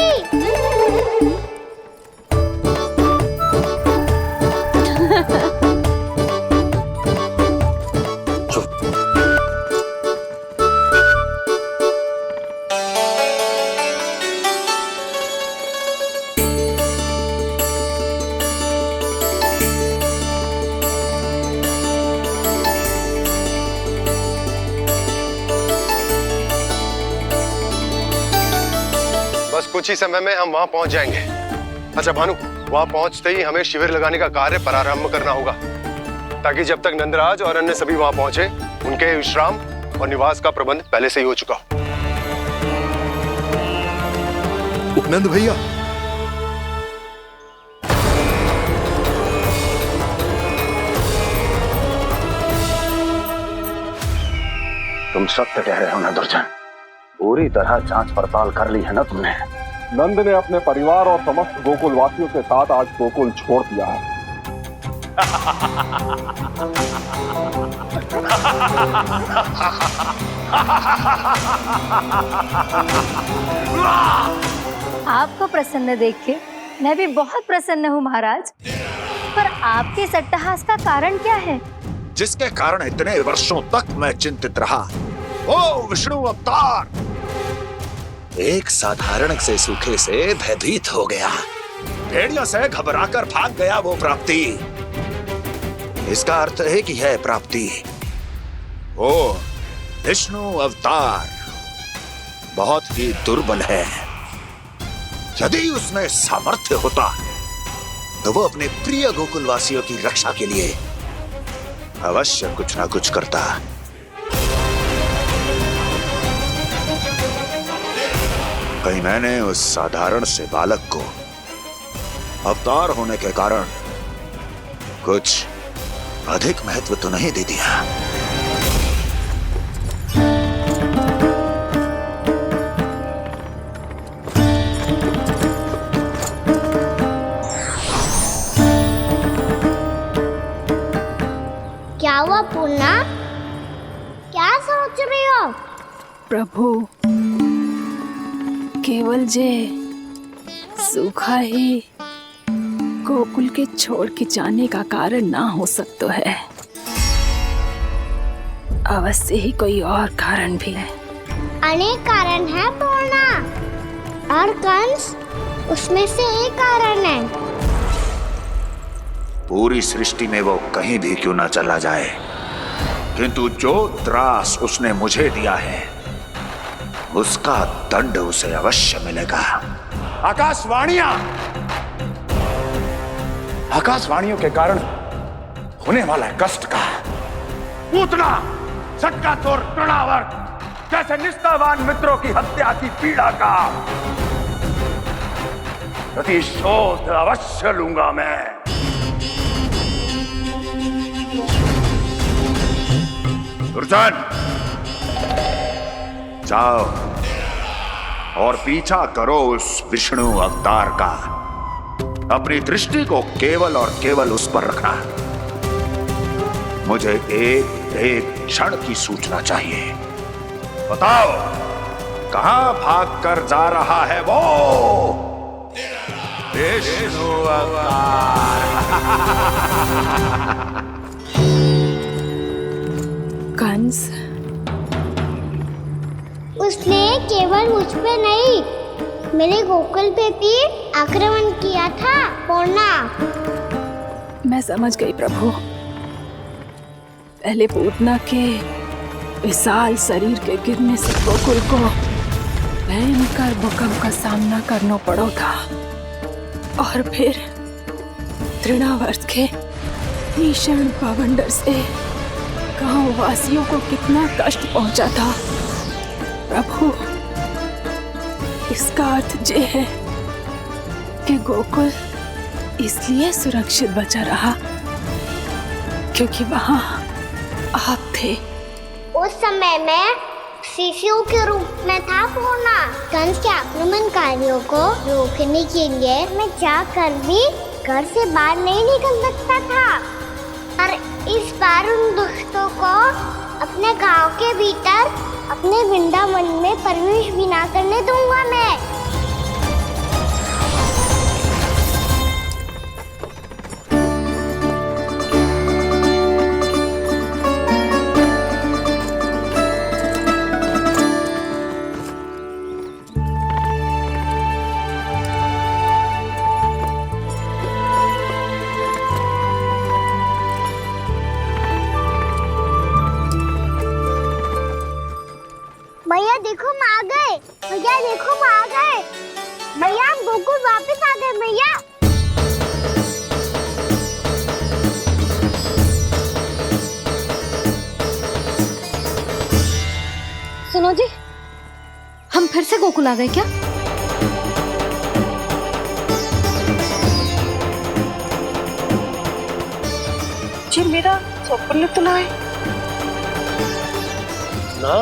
बस कुछ ही समय में हम वहां पहुंच जाएंगे। अच्छा भानु, वहां पहुंचते ही हमें शिविर लगाने का कार्य प्रारंभ करना होगा, ताकि जब तक नंदराज और अन्य सभी वहां पहुंचे उनके विश्राम और निवास का प्रबंध पहले से ही हो चुका हो। नंद भैया, तुम सत्य कह रहे हो ना दुर्जन, पूरी तरह जांच पड़ताल कर ली है ना तुमने? नंद ने अपने परिवार और समस्त गोकुल वासियों के साथ आज गोकुल छोड़ दिया है। आपको प्रसन्न देख के मैं भी बहुत प्रसन्न हूँ महाराज, पर आपके इस अट्टहास का कारण क्या है? जिसके कारण इतने वर्षों तक मैं चिंतित रहा, ओ विष्णु अवतार, एक साधारण से सूखे से भयभीत हो गया, भेड़ियों से घबराकर भाग गया वो प्राप्ति। इसका अर्थ है कि यह प्राप्ति ओ विष्णु अवतार बहुत ही दुर्बल है। यदि उसमें सामर्थ्य होता तो वो अपने प्रिय गोकुलवासियों की रक्षा के लिए अवश्य कुछ ना कुछ करता। कहीं मैंने उस साधारण से बालक को अवतार होने के कारण कुछ अधिक महत्व तो नहीं दे दिया? क्या हुआ पूर्णा? क्या सोच रही हो? प्रभु, केवल जे सूखा ही गोकुल के छोड़ के जाने का कारण ना हो सकता है, अवश्य ही कोई और कारण भी है। अनेक कारण है पूर्णा, और कंस उसमें से एक कारण है। पूरी सृष्टि में वो कहीं भी क्यों ना चला जाए, किंतु जो त्रास उसने मुझे दिया है उसका दंड उसे अवश्य मिलेगा। आकाशवाणियों के कारण होने वाला कष्ट का पूतना सटका तोड़ तृणावर्त जैसे निष्ठावान मित्रों की हत्या की पीड़ा का प्रतिशोध अवश्य लूंगा मैं। दुर्जन, जाओ और पीछा करो उस विष्णु अवतार का। अपनी दृष्टि को केवल और केवल उस पर रखना। मुझे एक क्षण की सूचना चाहिए। बताओ कहां भाग कर जा रहा है वो विष्णु अवतार? कंस, उसने केवल मुझ पे नहीं, मेरे गोकुल पे भी आक्रमण किया था पूर्णा। मैं समझ गई प्रभु। पहले पूतना के विशाल शरीर के गिरने से गोकुल को भयंकर भूकंप का सामना करना पड़ा था, और फिर तृणावर्त के भीषण पावंडर से गांव वासियों को कितना कष्ट पहुंचा था। प्रभु, इसका अर्थ ये है कि गोकुल इसलिए सुरक्षित बचा रहा क्योंकि वहां आप थे। उस समय मैं शिशु के रूप में था पूर्णा। कंस के आक्रमणकारियों को रोकने के लिए मैं जाकर भी घर से बाहर नहीं निकल सकता था, पर इस बार उन दुष्टों को अपने गांव के भीतर अपने वृंदावन में प्रवेश भी ना करने दूंगा मैं। भैया देखो हम आ गए, भैया देखो हम आ गए, भैया हम गोकुल वापस आ गए भैया। सुनो जी, हम फिर से गोकुल आ गए क्या? जी मेरा स्वप्न तो ना है। ना,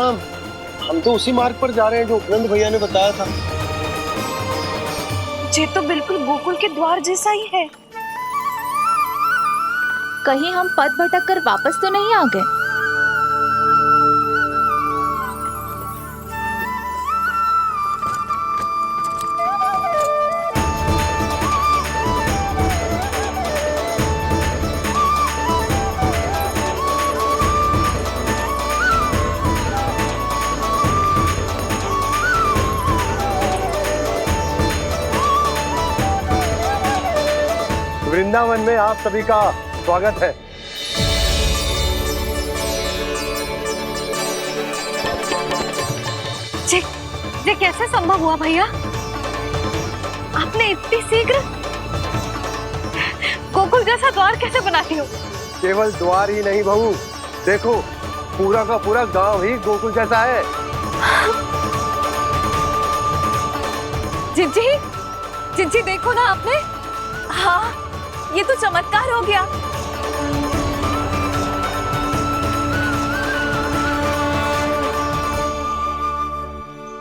हम तो उसी मार्ग पर जा रहे हैं जो उपनंद भैया ने बताया था। ये तो बिल्कुल गोकुल के द्वार जैसा ही है। कहीं हम पथ भटक कर वापस तो नहीं आ गए? वृंदावन में आप सभी का स्वागत है। ये कैसे संभव हुआ भैया? आपने इतनी शीघ्र गोकुल जैसा द्वार कैसे बना दिया? केवल द्वार ही नहीं बहू, देखो पूरा का पूरा गांव ही गोकुल जैसा है। जिज्जी देखो ना आपने। हाँ, ये तो चमत्कार हो गया।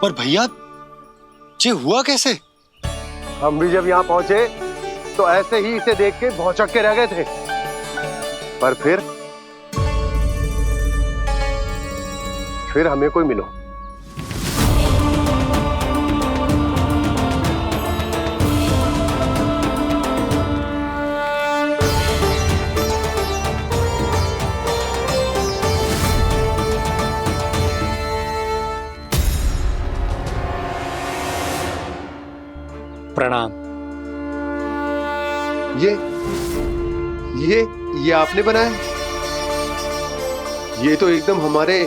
पर भैया ये हुआ कैसे? हम भी जब यहाँ पहुंचे तो ऐसे ही इसे देख के भौचक के रह गए थे, पर फिर हमें कोई मिलो। प्रणाम। ये आपने बनाया? ये तो एकदम हमारे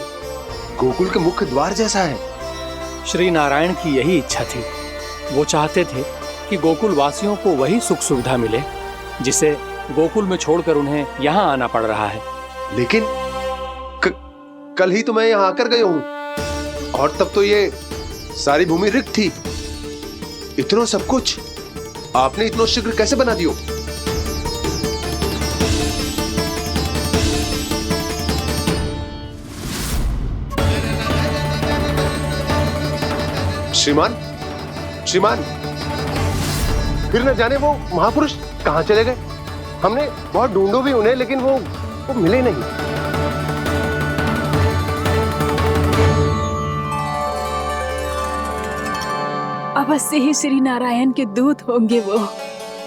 गोकुल के मुख्य द्वार जैसा है। श्री नारायण की यही इच्छा थी। वो चाहते थे कि गोकुल वासियों को वही सुख सुविधा मिले जिसे गोकुल में छोड़कर उन्हें यहाँ आना पड़ रहा है। लेकिन कल ही तो मैं यहाँ आकर गया हूँ और तब तो ये सारी भूमि रिक्त थी। इतना सब कुछ आपने इतना शीघ्र कैसे बना दियो? श्रीमान, श्रीमान, फिर न जाने वो महापुरुष कहां चले गए। हमने बहुत ढूंढो भी उन्हें, लेकिन वो मिले नहीं। अवश्य ही श्री नारायण के दूत होंगे वो,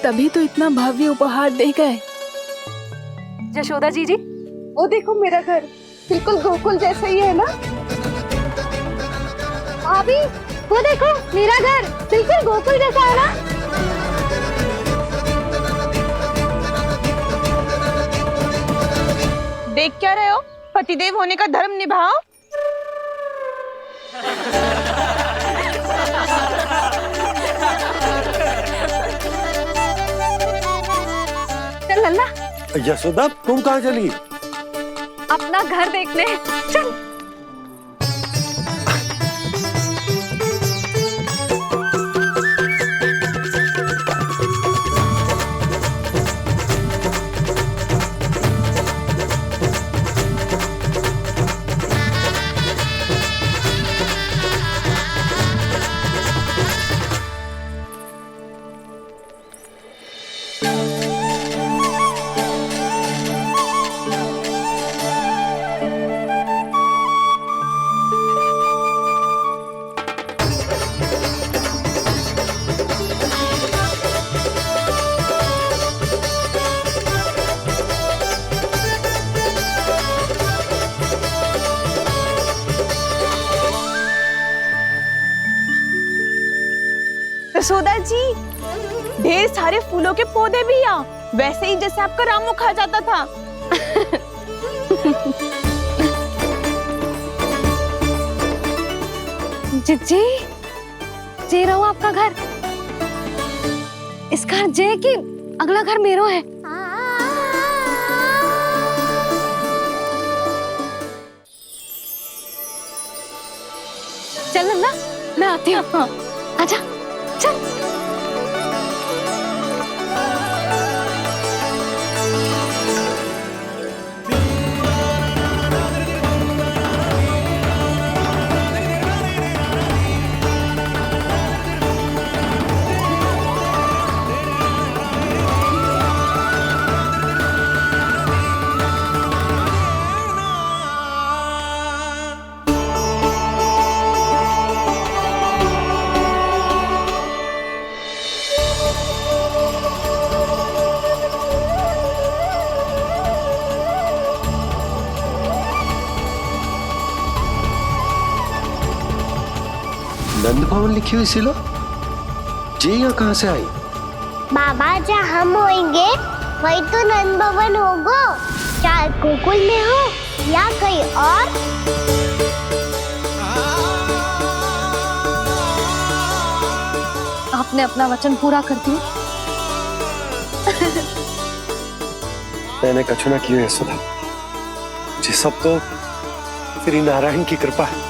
तभी तो इतना भव्य उपहार दे गए। यशोदा जी, वो देखो मेरा घर बिल्कुल गोकुल जैसा ही है ना। भाभी, वो देखो मेरा घर बिल्कुल गोकुल जैसा है ना। देख क्या रहे हो? पतिदेव होने का धर्म निभाओ। चल लल्ला, यशोदा तुम कहाँ चली? अपना घर देखने चल। यशोदा जी, ढेर सारे फूलों के पौधे भी यहाँ, वैसे ही जैसे आपका रामू खा जाता था। जिज्जी, जे रहो आपका घर। इस घर जे कि अगला घर मेरो है। चल नन्ना, मैं आती हूँ। हाँ, आजा, चल। नंद भवन लिखी हुई सिलो जी यहाँ कहाँ से आई? बाबा, जहाँ हम होंगे वही तो नंद भवन होगा। चाहे गोकुल में हो या कहीं और। आपने अपना वचन पूरा कर दिया। मैंने कछु ना किया यशोदा जी, सब तो श्री नारायण की कृपा है।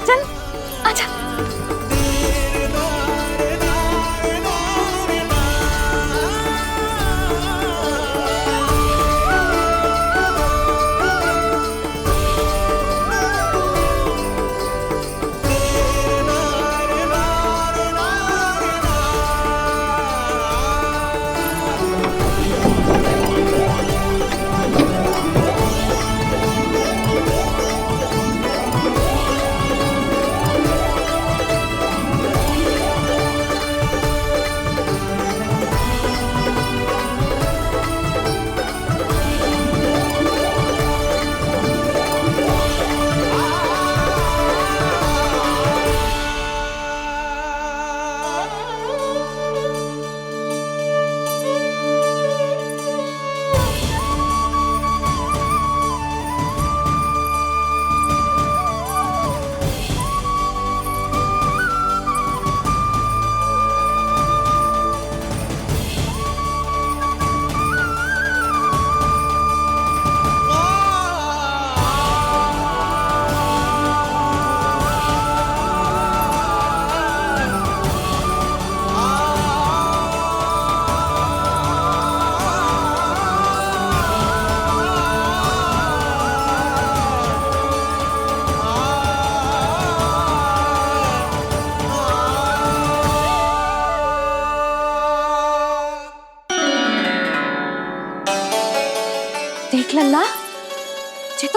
चल, आजा।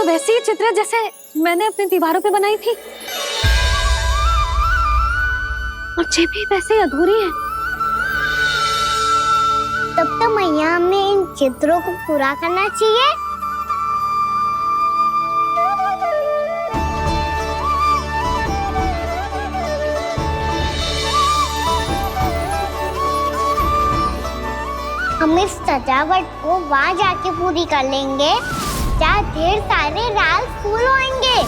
तो वैसी ही चित्र है जैसे मैंने अपनी दीवारों पे बनाई थी, और ये भी वैसे ही अधूरी है। तब तो मैया हमें इन चित्रों को पूरा करना चाहिए। हम इस सजावट को वहाँ जाके पूरी कर लेंगे जहाँ ढेर सारे लाल फूल होंगे।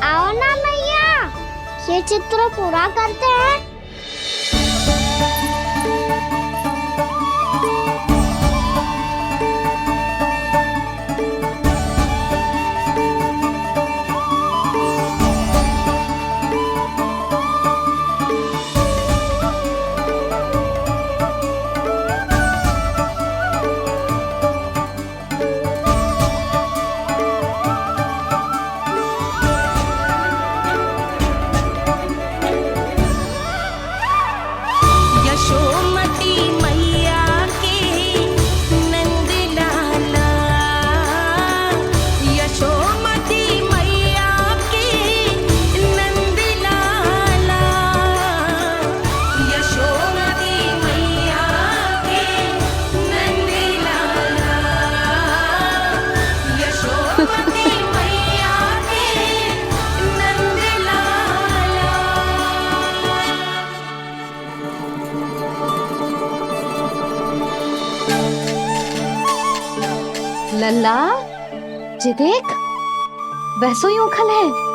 आओ ना मैया, ये चित्र पूरा करते हैं। यशोमती मैया के नंद लाला, यशोमती मैया के नंद लाला, यशोमती मैया के नंद लाला, यशोमती मैया के नंद लाला। लल्ला, ये देख, वैसो ही उखल है।